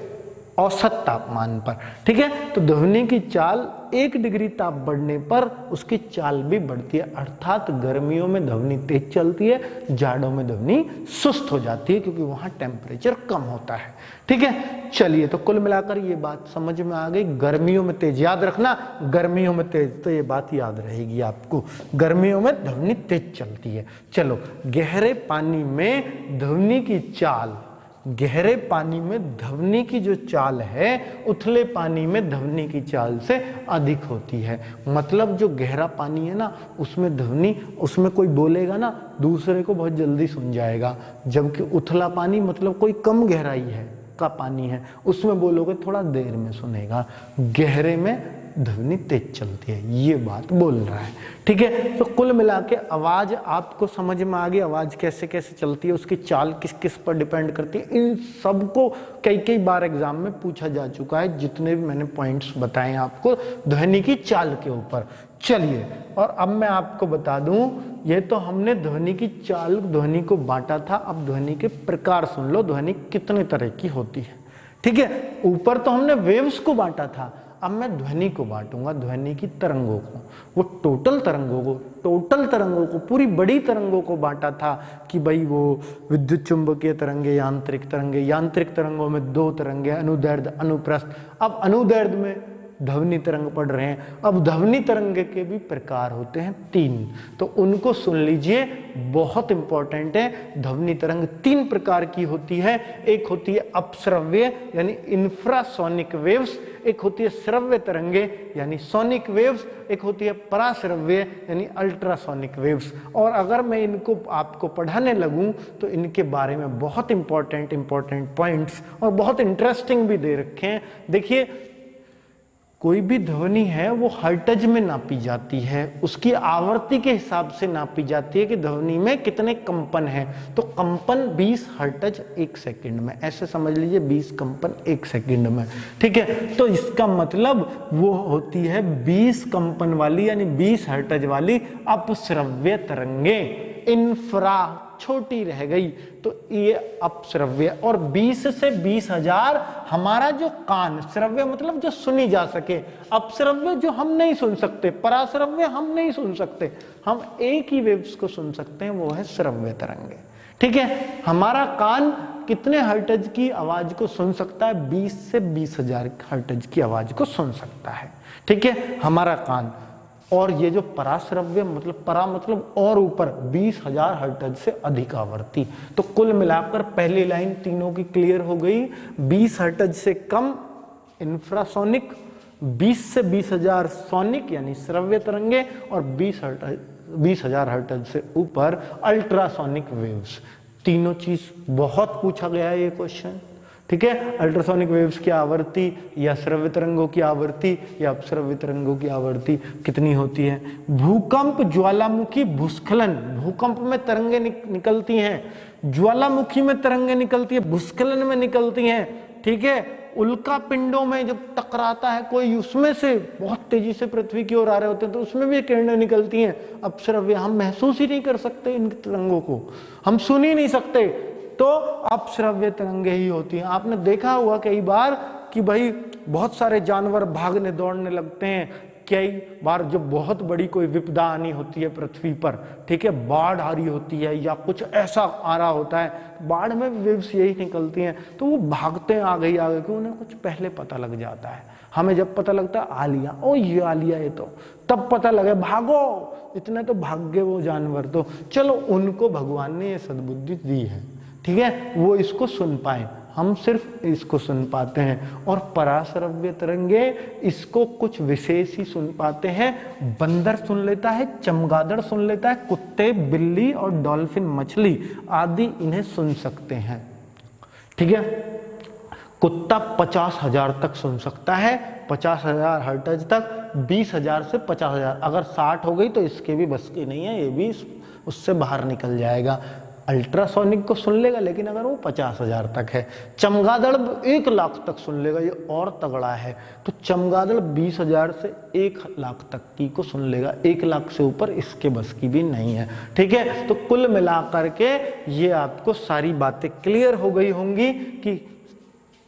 औसत तापमान पर, ठीक है। तो ध्वनि की चाल 1 डिग्री ताप बढ़ने पर उसकी चाल भी बढ़ती है, अर्थात गर्मियों में ध्वनि तेज चलती है, जाड़ों में ध्वनि सुस्त हो जाती है क्योंकि वहां टेम्परेचर कम होता है, ठीक है। चलिए तो कुल मिलाकर ये बात समझ में आ गई, गर्मियों में तेज, याद रखना गर्मियों में तेज, तो ये बात याद रहेगी आपको, गर्मियों में ध्वनि तेज चलती है। चलो गहरे पानी में ध्वनि की चाल, गहरे पानी में ध्वनि की जो चाल है उथले पानी में ध्वनि की चाल से अधिक होती है। मतलब जो गहरा पानी है ना उसमें ध्वनि, उसमें कोई बोलेगा ना दूसरे को बहुत जल्दी सुन जाएगा, जबकि उथला पानी मतलब कोई कम गहराई है का पानी है उसमें बोलोगे थोड़ा देर में सुनेगा, गहरे में ध्वनि तेज चलती है, ये बात बोल रहा है, ठीक है। तो कुल मिला के आवाज आपको समझ में आ गई, आवाज कैसे कैसे चलती है, उसकी चाल किस किस पर डिपेंड करती है, इन सबको कई बार एग्जाम में पूछा जा चुका है, जितने भी मैंने पॉइंट्स बताए आपको ध्वनि की चाल के ऊपर। चलिए और अब मैं आपको बता दूं, ये तो हमने ध्वनि की चाल, ध्वनि को बांटा था, अब ध्वनि के प्रकार सुन लो, ध्वनि कितने तरह की होती है, ठीक है। ऊपर तो हमने वेव्स को बांटा था, अब मैं ध्वनि को बांटूंगा, ध्वनि की तरंगों को, वो टोटल तरंगों को पूरी बड़ी तरंगों को बांटा था कि भाई वो विद्युत चुंबकीय तरंगे, यांत्रिक तरंगों में 2 तरंगे, अनुदैर्ध्य अनुप्रस्थ। अब अनुदैर्ध्य में ध्वनि तरंग पढ़ रहे हैं, अब ध्वनि तरंग के भी प्रकार होते हैं 3, तो उनको सुन लीजिए, बहुत इंपॉर्टेंट है। ध्वनि तरंग 3 प्रकार की होती है, एक होती है अपश्रव्य यानी इंफ्रासोनिक वेव्स, एक होती है श्रव्य तरंगे यानी सोनिक वेव्स, एक होती है पराश्रव्य यानी अल्ट्रासोनिक वेव्स। और अगर मैं इनको आपको पढ़ाने लगूं तो इनके बारे में बहुत इंपॉर्टेंट पॉइंट्स और बहुत इंटरेस्टिंग भी दे रखे हैं। देखिए कोई भी ध्वनि है वो हर्ट्ज में नापी जाती है, उसकी आवर्ती के हिसाब से नापी जाती है कि ध्वनि में कितने कंपन है। तो कंपन 20 हर्ट्ज 1 सेकंड में, ऐसे समझ लीजिए 20 कंपन 1 सेकंड में, ठीक है। तो इसका मतलब वो होती है 20 कंपन वाली यानी 20 हर्ट्ज वाली अपश्रव्य तरंगे। इंफ्रा छोटी रह गई तो ये अपश्रव्य, और 20 से 20,000 हमारा जो कान, श्रव्य मतलब जो सुनी जा सके, अपश्रव्य जो हम नहीं सुन सकते, पराश्रव्य हम नहीं सुन सकते, हम एक ही वेव्स को सुन सकते हैं, वो है श्रव्य तरंगे, ठीक है। हमारा कान कितने हर्ट्ज की आवाज को सुन सकता है? 20 से 20,000 हर्ट्ज की आवाज को सुन सकता है, ठीक है, हमारा कान। और ये जो पराश्रव्य मतलब परा मतलब और ऊपर 20,000 हर्ट्ज से अधिक आवर्ती। तो कुल मिलाकर पहली लाइन तीनों की क्लियर हो गई। 20 हर्ट्ज से कम इंफ्रासोनिक, 20 से 20,000 सोनिक यानी श्रव्य तरंगे, और 20,000 हर्ट्ज से ऊपर अल्ट्रासोनिक वेव्स। तीनों चीज बहुत पूछा गया है ये क्वेश्चन, ठीक है। अल्ट्रासोनिक वेव्स की आवृत्ति या श्रव्य तरंगों की आवृत्ति या अपश्रव्य तरंगों की आवृत्ति कितनी होती है? भूकंप, ज्वालामुखी, भूस्खलन। भूकंप में तरंगे निकलती हैं, ज्वालामुखी में तरंगे निकलती है, भूस्खलन में निकलती हैं, ठीक है। उल्का पिंडों में जब टकराता है कोई, उसमें से बहुत तेजी से पृथ्वी की ओर आ रहे होते हैं तो उसमें भी किरणें निकलती हैं अपश्रव्य। हम महसूस ही नहीं कर सकते इन तरंगों को, हम सुन ही नहीं सकते, तो अपश्रव्य तरंगे ही होती हैं। आपने देखा हुआ कई बार कि भाई बहुत सारे जानवर भागने दौड़ने लगते हैं, कई बार जब बहुत बड़ी कोई विपदा आनी होती है पृथ्वी पर, ठीक है, बाढ़ आ रही होती है या कुछ ऐसा आ रहा होता है, बाढ़ में वेव्स यही निकलती हैं, तो वो भागते हैं आगे ही आगे, कि उन्हें कुछ पहले पता लग जाता है। हमें जब पता लगता है आलिया, ओ ये आलिया, ये तो तब पता लगे भागो, इतने तो भाग गए वो जानवर, तो चलो उनको भगवान ने ये सद्बुद्धि दी है, ठीक है, वो इसको सुन पाए, हम सिर्फ इसको सुन पाते हैं। और पराश्रव्य तरंगे इसको कुछ विशेष ही सुन पाते हैं, बंदर सुन लेता है, चमगादड़ सुन लेता है, कुत्ते, बिल्ली और डॉल्फिन मछली आदि इन्हें सुन सकते हैं, ठीक है। कुत्ता 50,000 तक सुन सकता है, 50,000 हर्ट्ज तक, 20,000 से 50,000, अगर 60 हो गई तो इसके भी बस की नहीं है, ये भी उससे बाहर निकल जाएगा। अल्ट्रासोनिक को सुन लेगा, लेकिन अगर वो 50,000 तक है। चमगादड़ 1 लाख तक सुन लेगा, ये और तगड़ा है। तो चमगादड़ 20,000 से 1 लाख तक की को सुन लेगा, 1 लाख से ऊपर इसके बस की भी नहीं है, ठीक है। तो कुल मिलाकर के ये आपको सारी बातें क्लियर हो गई होंगी कि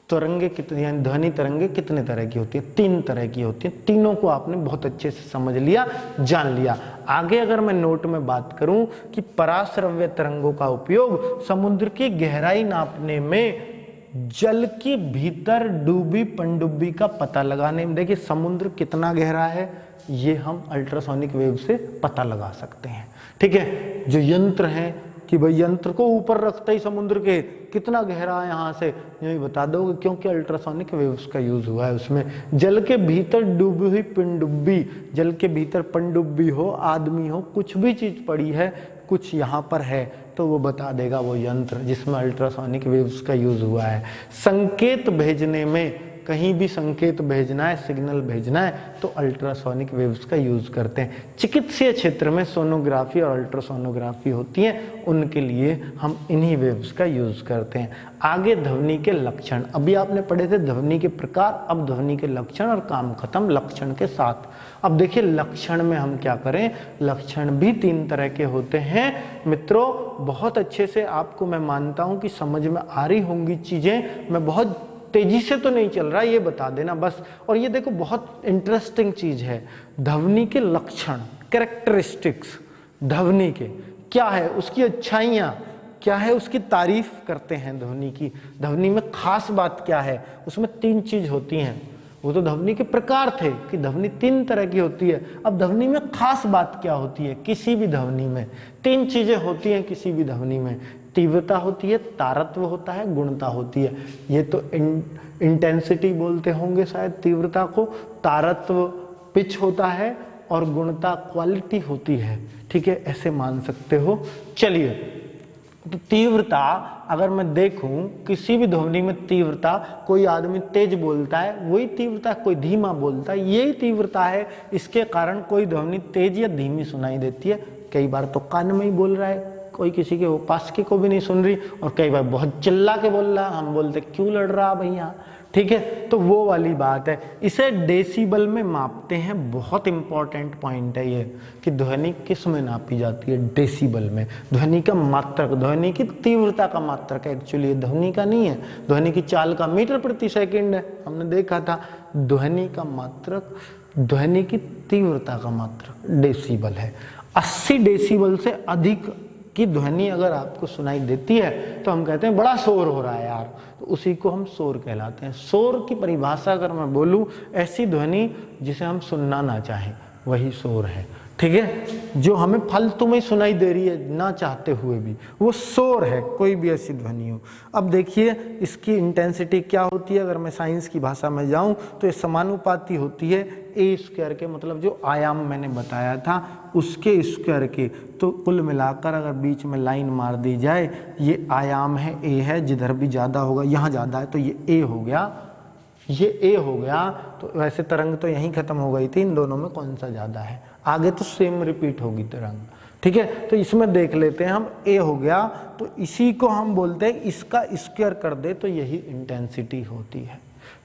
तरंगे कितनी, यानी ध्वनि तरंगे कितने तरह की होती है, 3 तरह की होती है। तीनों को आपने बहुत अच्छे से समझ लिया, जान लिया। आगे अगर मैं नोट में बात करूं कि पराश्रव्य तरंगों का उपयोग समुद्र की गहराई नापने में, जल की भीतर डूबी पनडुब्बी का पता लगाने में, देखिए समुद्र कितना गहरा है ये हम अल्ट्रासोनिक वेव से पता लगा सकते हैं, ठीक है। जो यंत्र हैं कि भाई यंत्र को ऊपर रखते ही समुद्र के कितना गहरा है यहाँ से यही बता दोगे, क्योंकि अल्ट्रासोनिक वेव्स का यूज हुआ है उसमें। जल के भीतर डूबी हुई पनडुब्बी, जल के भीतर पनडुब्बी हो, आदमी हो, कुछ भी चीज पड़ी है, कुछ यहाँ पर है, तो वो बता देगा वो यंत्र जिसमें अल्ट्रासोनिक वेव्स का यूज हुआ है। संकेत भेजने में, कहीं भी संकेत भेजना है, सिग्नल भेजना है, तो अल्ट्रासोनिक वेव्स का यूज करते हैं। चिकित्सीय क्षेत्र में सोनोग्राफी और अल्ट्रासोनोग्राफी होती है, उनके लिए हम इन्हीं वेव्स का यूज करते हैं। आगे ध्वनि के लक्षण, अभी आपने पढ़े थे ध्वनि के प्रकार, अब ध्वनि के लक्षण और काम खत्म लक्षण के साथ। अब देखिए लक्षण में हम क्या करें, लक्षण भी 3 तरह के होते हैं मित्रों। बहुत अच्छे से आपको मैं मानता हूं कि समझ में आ रही होंगी चीजें, मैं बहुत तेजी से तो नहीं चल रहा, ये बता देना बस। और ये देखो बहुत इंटरेस्टिंग चीज है, ध्वनि के लक्षण, कैरेक्टरिस्टिक्स ध्वनि के क्या है, उसकी अच्छाइयाँ क्या है, उसकी तारीफ करते हैं ध्वनि की। ध्वनि में खास बात क्या है, उसमें 3 चीज होती हैं। वो तो ध्वनि के प्रकार थे कि ध्वनि 3 तरह की होती है। अब ध्वनि में खास बात क्या होती है, किसी भी ध्वनि में 3 चीजें होती हैं। किसी भी ध्वनि में तीव्रता होती है, तारत्व होता है, गुणता होती है। ये तो इंटेंसिटी बोलते होंगे शायद तीव्रता को, तारत्व पिच होता है और गुणता क्वालिटी होती है, ठीक है, ऐसे मान सकते हो। चलिए, तो तीव्रता अगर मैं देखूं किसी भी ध्वनि में तीव्रता, कोई आदमी तेज बोलता है वही तीव्रता, कोई धीमा बोलता है यही तीव्रता है। इसके कारण कोई ध्वनि तेज या धीमी सुनाई देती है। कई बार तो कान में ही बोल रहा है, कोई किसी के पास की को भी नहीं सुन रही, और कई बार बहुत चिल्ला के बोल रहा, हम बोलते क्यों लड़ रहा भैया, ठीक है। तो वो वाली बात है। इसे डेसिबल में मापते हैं, बहुत इंपॉर्टेंट पॉइंट है ये कि ध्वनि किस में नापी जाती है, डेसिबल में। ध्वनि का मात्रक, ध्वनि की तीव्रता का मात्रक है एक्चुअली, ध्वनि का नहीं है। ध्वनि की चाल का मीटर प्रति सेकंड है, हमने देखा था। ध्वनि का मात्रक, ध्वनि की तीव्रता का मात्रक डेसिबल है। 80 डेसिबल से अधिक की ध्वनि अगर आपको सुनाई देती है तो हम कहते हैं बड़ा शोर हो रहा है यार, तो उसी को हम शोर कहलाते हैं। शोर की परिभाषा अगर मैं बोलूं, ऐसी ध्वनि जिसे हम सुनना ना चाहें वही शोर है, ठीक है। जो हमें फालतू में सुनाई दे रही है ना चाहते हुए भी, वो शोर है, कोई भी ऐसी ध्वनि हो। अब देखिए इसकी इंटेंसिटी क्या होती है, अगर मैं साइंस की भाषा में जाऊं तो ये समानुपाती होती है ए स्क्वायर के, मतलब जो आयाम मैंने बताया था उसके स्क्वायर के। तो कुल मिलाकर अगर बीच में लाइन मार दी जाए, ये आयाम है ए है, जिधर भी ज़्यादा होगा, यहाँ ज़्यादा है तो ये ए हो गया, ये ए हो गया। तो वैसे तरंग तो यहीं खत्म हो गई थी, इन दोनों में कौन सा ज़्यादा है, आगे तो सेम रिपीट होगी तरंग, ठीक है। तो इसमें देख लेते हैं हम, ए हो गया तो इसी को हम बोलते हैं, इसका स्क्वायर कर दे तो यही इंटेंसिटी होती है,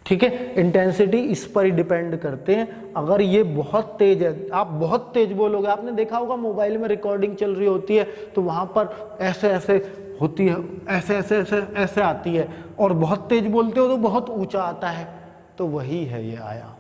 ठीक है। इंटेंसिटी इस पर ही डिपेंड करते हैं। अगर ये बहुत तेज है, आप बहुत तेज बोलोगे, आपने देखा होगा मोबाइल में रिकॉर्डिंग चल रही होती है तो वहां पर ऐसे ऐसे होती है, ऐसे ऐसे ऐसे ऐसे आती है, और बहुत तेज बोलते हो तो बहुत ऊंचा आता है, तो वही है ये आयाम,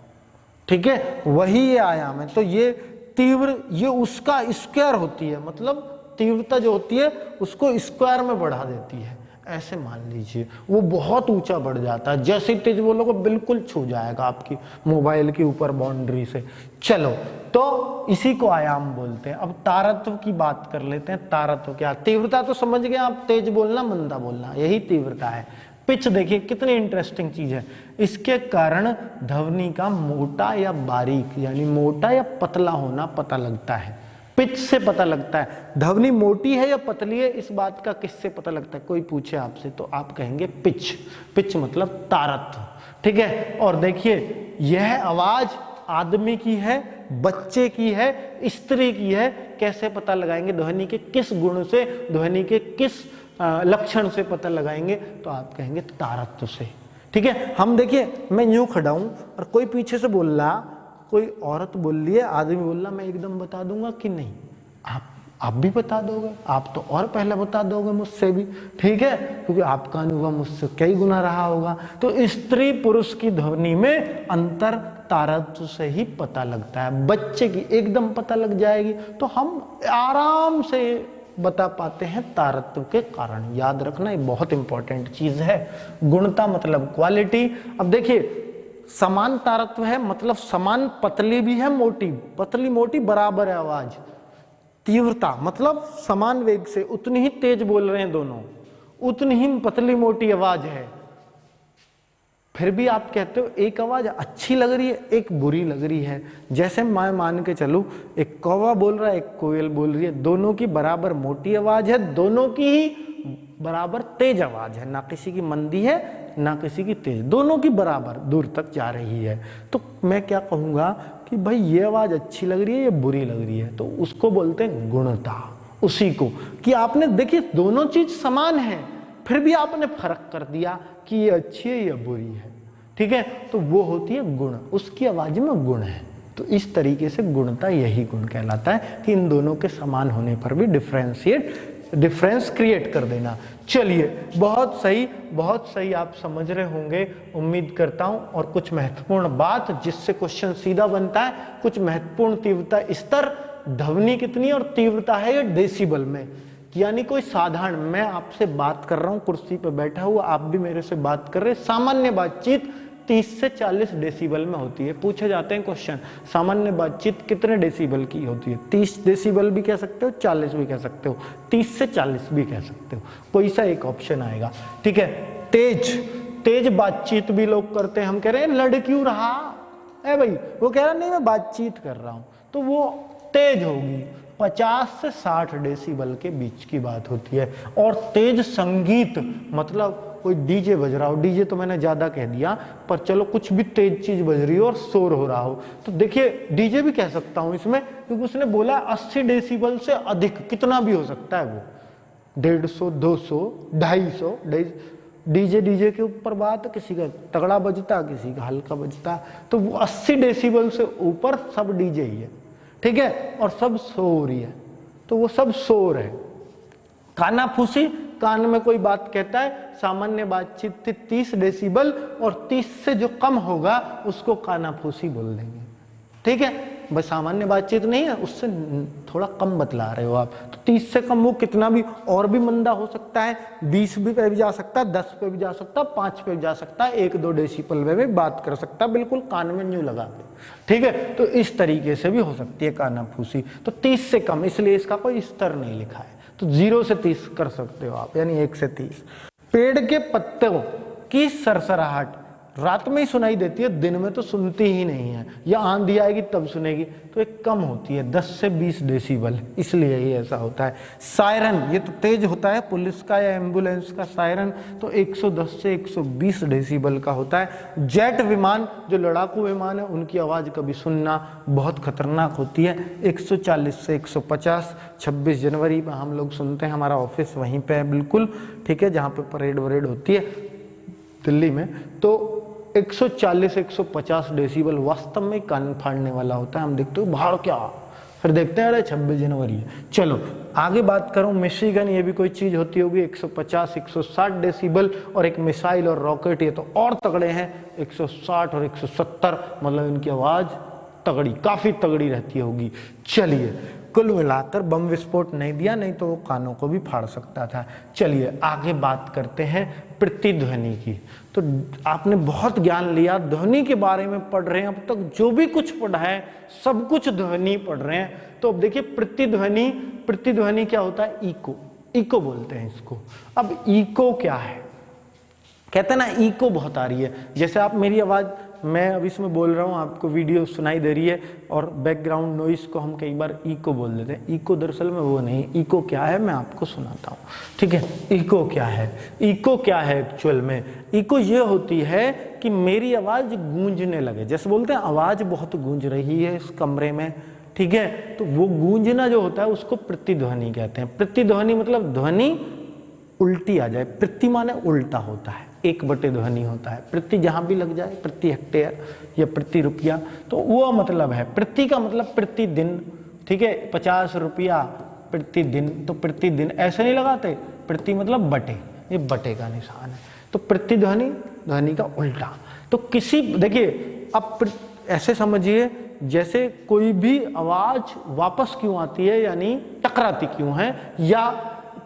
ठीक है, वही ये आयाम है। तो ये तीव्र, ये उसका स्क्वायर होती है, मतलब तीव्रता जो होती है उसको स्क्वायर में बढ़ा देती है, ऐसे मान लीजिए, वो बहुत ऊंचा बढ़ जाता है, जैसे तेज बोलोगे बिल्कुल छू जाएगा आपकी मोबाइल के ऊपर बाउंड्री से। चलो, तो इसी को आयाम बोलते हैं। अब तारत्व की बात कर लेते हैं। तारत्व क्या? तीव्रता तो समझ गए आप, तेज बोलना मंदा बोलना, यही तीव्रता है। पिच देखिए कितनी इंटरेस्टिंग चीज है, इसके कारण ध्वनि का मोटा या बारीक यानी मोटा या पतला होना पता लगता है। पिच से पता लगता है ध्वनि मोटी है या पतली है, इस बात का किससे पता लगता है? कोई पूछे आपसे तो आप कहेंगे पिच। पिच मतलब तारत्व, ठीक है। और देखिए यह आवाज आदमी की है, बच्चे की है, स्त्री की है, कैसे पता लगाएंगे? ध्वनि के किस गुण से, ध्वनि के किस लक्षण से पता लगाएंगे? तो आप कहेंगे तारत्व से, ठीक है। हम देखिए, मैं यूं खड़ा हूं और कोई पीछे से बोल रहा, कोई औरत बोल रही है, आदमी बोल रहा, मैं एकदम बता दूंगा कि नहीं? आप भी बता दोगे, आप तो और पहले बता दोगे मुझसे भी, ठीक है, क्योंकि आपका अनुभव मुझसे कई गुना रहा होगा। तो स्त्री पुरुष की ध्वनि में अंतर तारत्व से ही पता लगता है। बच्चे की एकदम पता लग जाएगी, तो हम आराम से बता पाते हैं तारत्व के कारण। याद रखना, ये बहुत इंपॉर्टेंट चीज है। गुणता मतलब क्वालिटी। अब देखिए, समान तारत्व है मतलब समान पतली भी है मोटी, पतली मोटी बराबर है आवाज। तीव्रता मतलब समान वेग से उतनी ही तेज बोल रहे हैं दोनों, उतनी ही पतली मोटी आवाज है। फिर भी आप कहते हो एक आवाज अच्छी लग रही है, एक बुरी लग रही है। जैसे मैं मान के चलूं, एक कौवा बोल रहा है, एक कोयल बोल रही है, दोनों की बराबर मोटी आवाज है, दोनों की ही बराबर तेज आवाज है, ना किसी की मंदी है ना किसी की तेज, दोनों की बराबर दूर तक जा रही है। तो मैं क्या कहूंगा कि भाई ये आवाज अच्छी लग रही है, ये बुरी लग रही है, तो उसको बोलते हैं गुणता। उसी को कि आपने देखिए दोनों चीज समान है, फिर भी आपने फर्क कर दिया कि ये अच्छी है या बुरी है, ठीक है, तो वो होती है गुण, उसकी आवाज में गुण है। तो इस तरीके से गुणता यही गुण कहलाता है कि इन दोनों के समान होने पर भी डिफरेंस क्रिएट कर देना। चलिए, बहुत सही आप समझ रहे होंगे उम्मीद करता हूं। और कुछ महत्वपूर्ण बात जिससे क्वेश्चन सीधा बनता है, कुछ महत्वपूर्ण तीव्रता स्तर, ध्वनि कितनी और तीव्रता है ये डेसिबल में, यानी कोई साधारण, मैं आपसे बात कर रहा हूं कुर्सी पर बैठा हुआ, आप भी मेरे से बात कर रहे, सामान्य बातचीत 30 से 40 डेसिबल में होती है। पूछे जाते हैं क्वेश्चन, सामान्य बातचीत कितने डेसिबल की होती है? 30 डेसिबल भी कह सकते हो, 40 भी कह सकते हो, 30 से 40 भी कह सकते हो, कोई सा एक ऑप्शन आएगा, ठीक है। तेज बातचीत भी लोग करते हैं। हम कह रहे हैं लड़ क्यों रहा है भाई, वो कह रहा नहीं मैं बातचीत कर रहा हूं, तो वो तेज होगी। 50 से 60 डेसिबल के बीच की बात होती है। और तेज संगीत मतलब कोई डीजे बज रहा हो, डीजे तो मैंने ज्यादा कह दिया, पर चलो कुछ भी तेज चीज बज रही हो और शोर हो रहा हो, तो देखिए डीजे भी कह सकता हूं इसमें, क्योंकि उसने बोला 80 डेसिबल से अधिक, कितना भी हो सकता है वो, 150, 200, 250। डीजे के ऊपर बात, किसी का तगड़ा बजता, किसी का हल्का बजता, तो वो 80 डेसिबल से ऊपर सब डीजे ही है, ठीक है, और सब शोर ही है, तो वो सब शोर है। कानाफूसी, कान में कोई बात कहता है, सामान्य बातचीत थी 30 डेसिबल और 30 से जो कम होगा उसको कानाफूसी बोल देंगे, ठीक है। बस सामान्य बातचीत नहीं है, उससे थोड़ा कम बतला रहे हो आप, तो 30 से कम वो कितना भी और भी मंदा हो सकता है, 20 भी पे भी जा सकता है, 10 पे भी जा सकता है, 5 पे भी जा सकता है, 1-2 डेसिबल में भी बात कर सकता है, बिल्कुल कान में न्यू लगा के, ठीक है। तो इस तरीके से भी हो सकती है कानाफूसी। तो 30 से कम, इसलिए इसका कोई स्तर नहीं लिखा है, तो 0 से 30 कर सकते हो आप, यानी 1 से 30। पेड़ के पत्तों की सरसराहट रात में ही सुनाई देती है, दिन में तो सुनती ही नहीं है, या आंधी आएगी तब सुनेगी, तो एक कम होती है 10 से 20 डेसिबल, इसलिए ही ऐसा होता है। सायरन, ये तो तेज होता है, पुलिस का या एम्बुलेंस का सायरन तो 110 से 120 डेसिबल का होता है। जेट विमान, जो लड़ाकू विमान है, उनकी आवाज कभी सुनना बहुत खतरनाक होती है, 140 से 150। 26 जनवरी पर हम लोग सुनते हैं, हमारा ऑफिस वहीं पे है बिल्कुल, ठीक है, जहाँ पे परेड वरेड होती है दिल्ली में, तो 140 से 150 डेसिबल वास्तव में कान फाड़ने वाला होता है। हम देखते हो भाड़ क्या, फिर देखते हैं अरे 26 जनवरी है। चलो आगे बात करूं, मिशिगन, ये भी कोई चीज होती होगी, 150 160 डेसिबल, और एक मिसाइल और रॉकेट, ये तो और तगड़े हैं, 160 और 170, मतलब इनकी आवाज तगड़ी, काफी तगड़ी रहती होगी। चलिए कुल मिलाकर बम विस्फोट नहीं दिया, नहीं तो वो कानों को भी फाड़ सकता था। चलिए आगे बात करते हैं प्रतिध्वनि की। तो आपने बहुत ज्ञान लिया, ध्वनि के बारे में पढ़ रहे हैं, अब तक जो भी कुछ पढ़ा है सब कुछ ध्वनि पढ़ रहे हैं। तो अब देखिए प्रतिध्वनि, प्रतिध्वनि क्या होता है? इको, इको बोलते हैं इसको। अब इको क्या है? कहते हैं ना इको बहुत आ रही है, जैसे आप मेरी आवाज़, मैं अभी इसमें बोल रहा हूँ, आपको वीडियो सुनाई दे रही है और बैकग्राउंड नॉइस को हम कई बार इको बोल देते हैं। इको दरअसल में वो नहीं, इको क्या है मैं आपको सुनाता हूँ, ठीक है। इको क्या है? इको क्या है एक्चुअल में? इको ये होती है कि मेरी आवाज़ गूंजने लगे, जैसे बोलते हैं आवाज़ बहुत गूंज रही है इस कमरे में, ठीक है, तो वो गूंजना जो होता है उसको प्रतिध्वनि कहते हैं। प्रतिध्वनि मतलब ध्वनि उल्टी आ जाए, प्रति माने उल्टा होता है, एक बटे ध्वनि होता है, प्रति जहां भी लग जाए, प्रति हेक्टेयर या प्रति रुपया, तो वो मतलब है। प्रति का मतलब प्रतिदिन, ठीक है, 50 रुपया प्रतिदिन, तो प्रतिदिन ऐसे नहीं लगाते, प्रति मतलब बटे, ये बटे का निशान है। तो प्रतिध्वनि, ध्वनि का उल्टा। तो किसी, देखिए अब ऐसे समझिए जैसे कोई भी आवाज वापस क्यों आती है, यानी टकराती क्यों है, या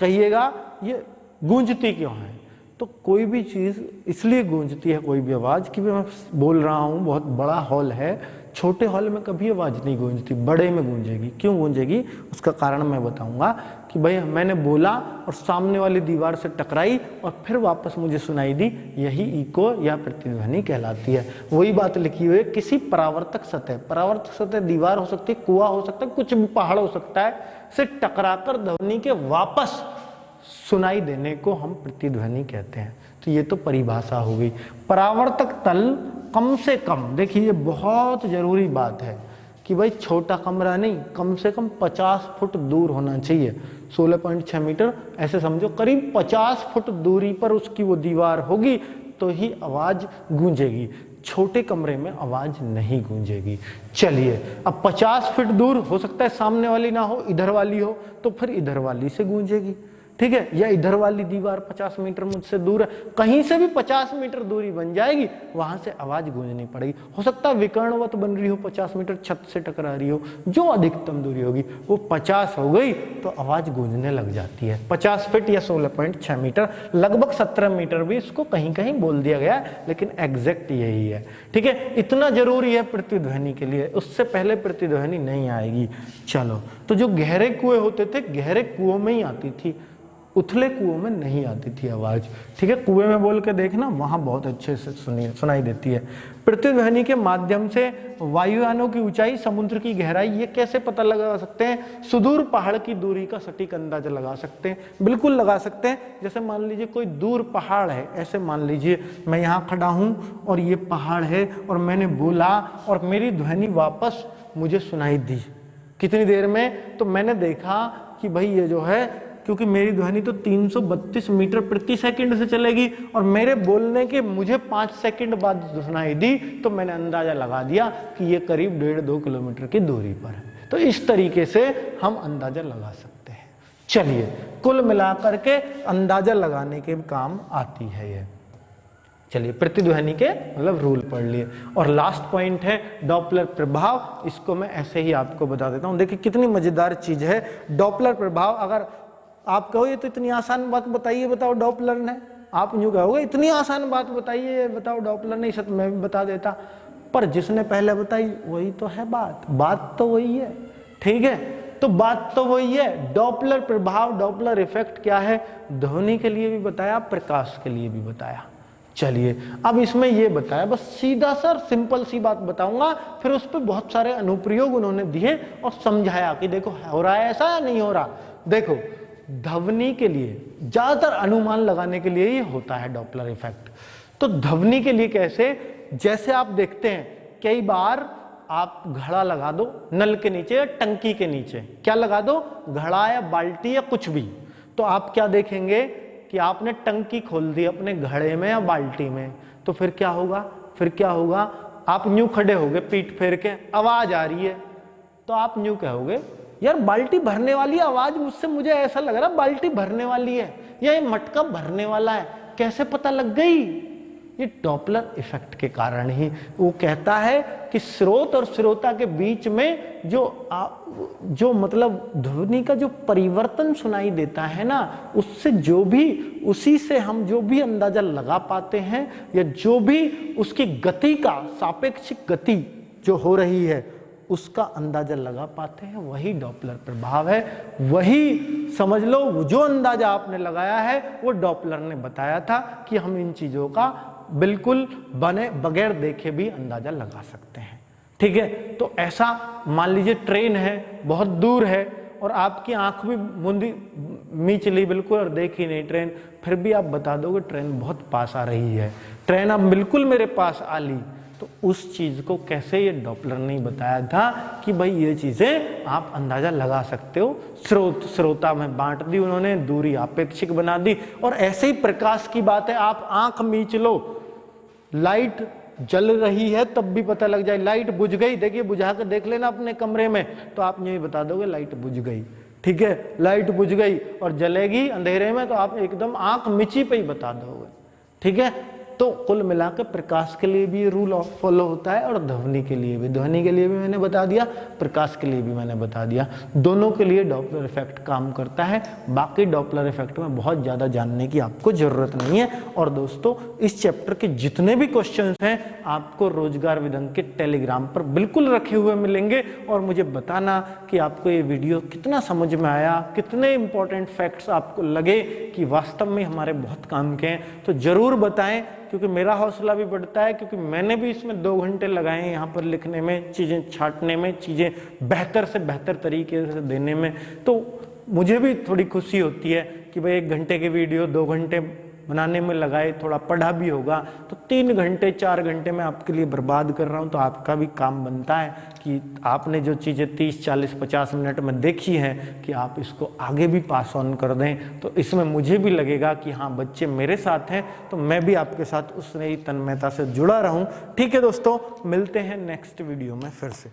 कहिएगा ये गूंजती क्यों है। तो कोई भी चीज़ इसलिए गूंजती है, कोई भी आवाज़, कि मैं बोल रहा हूँ बहुत बड़ा हॉल है, छोटे हॉल में कभी आवाज़ नहीं गूंजती, बड़े में गूंजेगी। क्यों गूंजेगी उसका कारण मैं बताऊंगा कि भाई मैंने बोला और सामने वाली दीवार से टकराई और फिर वापस मुझे सुनाई दी, यही इको या प्रतिध्वनि कहलाती है। वही बात लिखी हुई है, किसी परावर्तक सतह, परावर्तक सतह दीवार हो सकती है, कुआं हो सकता है, कुछ भी पहाड़ हो सकता है, से टकराकर ध्वनि के वापस सुनाई देने को हम प्रतिध्वनि कहते हैं। तो ये तो परिभाषा हो गई। परावर्तक तल कम से कम, देखिए ये बहुत जरूरी बात है कि भाई छोटा कमरा नहीं, कम से कम 50 फुट दूर होना चाहिए। 16.6 मीटर ऐसे समझो, करीब 50 फुट दूरी पर उसकी वो दीवार होगी तो ही आवाज गूंजेगी, छोटे कमरे में आवाज नहीं गूंजेगी। चलिए अब 50 फीट दूर हो सकता है सामने वाली ना हो, इधर वाली हो, तो फिर इधर वाली से गूंजेगी, ठीक है, या इधर वाली दीवार 50 मीटर मुझसे दूर है, कहीं से भी 50 मीटर दूरी बन जाएगी, वहां से आवाज गूंजनी पड़ेगी। हो सकता है विकर्णवत बन रही हो, 50 मीटर छत से टकरा रही हो, जो अधिकतम दूरी होगी वो 50 हो गई तो आवाज गूंजने लग जाती है। 50 फीट या 16.6 मीटर, लगभग 17 मीटर भी इसको कहीं कहीं बोल दिया गया है, लेकिन एग्जैक्ट यही है, ठीक है। इतना जरूरी है प्रतिध्वनि के लिए, उससे पहले प्रतिध्वनि नहीं आएगी। चलो, तो जो गहरे कुएं होते थे, गहरे कुओं में ही आती थी, उथले कुओं में नहीं आती थी आवाज, ठीक है। कुएं में बोल के देखना, वहां बहुत अच्छे से सुनाई देती है। प्रतिध्वनि के माध्यम से वायुयानों की ऊंचाई, समुद्र की गहराई, ये कैसे पता लगा सकते हैं? सुदूर पहाड़ की दूरी का सटीक अंदाजा लगा सकते हैं, बिल्कुल लगा सकते हैं। जैसे मान लीजिए कोई दूर पहाड़ है, ऐसे मान लीजिए मैं यहाँ खड़ा हूँ और ये पहाड़ है और मैंने बोला और मेरी ध्वनि वापस मुझे सुनाई दी, कितनी देर में? तो मैंने देखा कि भाई ये जो है, क्योंकि मेरी ध्वनि तो 332 मीटर प्रति सेकंड से चलेगी और मेरे बोलने के मुझे 5 सेकंड बाद सुनाई दी, तो मैंने अंदाजा लगा दिया कि ये करीब 1.5-2 किलोमीटर की दूरी पर है। तो इस तरीके से हम अंदाजा लगा सकते हैं। चलिए, कुल मिलाकर के अंदाजा लगाने के काम आती है ये। चलिए, प्रतिध्वनि के मतलब रूल पढ़ लिए। और लास्ट पॉइंट है डॉपलर प्रभाव, इसको मैं ऐसे ही आपको बता देता हूँ। देखिए कितनी मजेदार चीज है डॉपलर प्रभाव। अगर आप कहो ये तो इतनी आसान बात बताइए, बताओ डॉपलर ने, आप यूँ कहोगे इतनी आसान बात बताइए, बताओ डॉपलर ने, सच मैं भी बता देता, पर जिसने पहले बताई वही तो है बात तो वही है, ठीक है। तो बात तो वही है, डॉपलर प्रभाव, डॉपलर इफेक्ट क्या है, ध्वनि के लिए भी बताया, प्रकाश के लिए भी बताया। चलिए, अब इसमें ये बताया, बस सीधा सा सिंपल सी बात बताऊंगा, फिर उस पर बहुत सारे अनुप्रयोग उन्होंने दिए और समझाया कि देखो हो रहा है ऐसा या नहीं हो रहा। देखो, ध्वनि के लिए ज्यादातर अनुमान लगाने के लिए ही होता है डॉपलर इफेक्ट। तो ध्वनि के लिए कैसे, जैसे आप देखते हैं कई बार आप घड़ा लगा दो नल के नीचे या टंकी के नीचे, क्या लगा दो, घड़ा या बाल्टी या कुछ भी, तो आप क्या देखेंगे कि आपने टंकी खोल दी अपने घड़े में या बाल्टी में, तो फिर क्या होगा, आप न्यू खड़े होगे पीठ फेर के, आवाज आ रही है, तो आप न्यू कहोगे यार बाल्टी भरने वाली आवाज, मुझे ऐसा लग रहा बाल्टी भरने वाली है या ये मटका भरने वाला है, कैसे पता लग गई? ये डॉपलर इफेक्ट के कारण ही। वो कहता है कि स्रोत और श्रोता के बीच में जो मतलब ध्वनि का जो परिवर्तन सुनाई देता है ना, उससे उसी से हम जो भी अंदाजा लगा पाते हैं, या जो भी उसकी गति का सापेक्षिक गति जो हो रही है उसका अंदाजा लगा पाते हैं, वही डॉपलर प्रभाव है। वही समझ लो, जो अंदाजा आपने लगाया है वो डॉपलर ने बताया था कि हम इन चीजों का बिल्कुल बगैर देखे भी अंदाजा लगा सकते हैं। ठीक है, तो ऐसा मान लीजिए ट्रेन है, बहुत दूर है और आपकी आंख भी मुंदी मीच ली बिल्कुल और देखी नहीं ट्रेन, फिर भी आप बता दोगे ट्रेन बहुत पास आ रही है, ट्रेन अब बिल्कुल मेरे पास आ ली। तो उस चीज को कैसे ये डॉपलर ने बताया था कि भाई ये चीजें आप अंदाजा लगा सकते हो। स्रोत श्रोता में बांट दी उन्होंने, दूरी आपेक्षिक बना दी। और ऐसे ही प्रकाश की बात है, आप आंख मीच लो, लाइट जल रही है तब भी पता लग जाए, लाइट बुझ गई, देखिए बुझा कर देख लेना अपने कमरे में, तो आप ये बता दोगे लाइट बुझ गई। ठीक है, लाइट बुझ गई और जलेगी अंधेरे में तो आप एकदम आंख मिची पे ही बता दोगे। ठीक है, तो कुल मिलाकर प्रकाश के लिए भी ये रूल फॉलो होता है और ध्वनि के लिए भी। ध्वनि के लिए भी मैंने बता दिया, प्रकाश के लिए भी मैंने बता दिया, दोनों के लिए डॉपलर इफेक्ट काम करता है। बाकी डॉपलर इफेक्ट में बहुत ज़्यादा जानने की आपको ज़रूरत नहीं है। और दोस्तों, इस चैप्टर के जितने भी क्वेश्चंस हैं आपको रोजगार विदंग के टेलीग्राम पर बिल्कुल रखे हुए मिलेंगे। और मुझे बताना कि आपको ये वीडियो कितना समझ में आया, कितने इंपॉर्टेंट फैक्ट्स आपको लगे कि वास्तव में हमारे बहुत काम के हैं, तो ज़रूर बताएं, क्योंकि मेरा हौसला भी बढ़ता है, क्योंकि मैंने भी इसमें 2 घंटे लगाए हैं यहाँ पर लिखने में, चीज़ें छांटने में, चीज़ें बेहतर से बेहतर तरीके से देने में। तो मुझे भी थोड़ी खुशी होती है कि भाई 1 घंटे की वीडियो 2 घंटे बनाने में लगाए, थोड़ा पढ़ा भी होगा तो 3 घंटे 4 घंटे मैं आपके लिए बर्बाद कर रहा हूँ। तो आपका भी काम बनता है कि आपने जो चीज़ें 30, 40, 50 मिनट में देखी हैं कि आप इसको आगे भी पास ऑन कर दें। तो इसमें मुझे भी लगेगा कि हाँ, बच्चे मेरे साथ हैं तो मैं भी आपके साथ उस नई तन्मयता से जुड़ा रहूँ। ठीक है दोस्तों, मिलते हैं नेक्स्ट वीडियो में फिर से।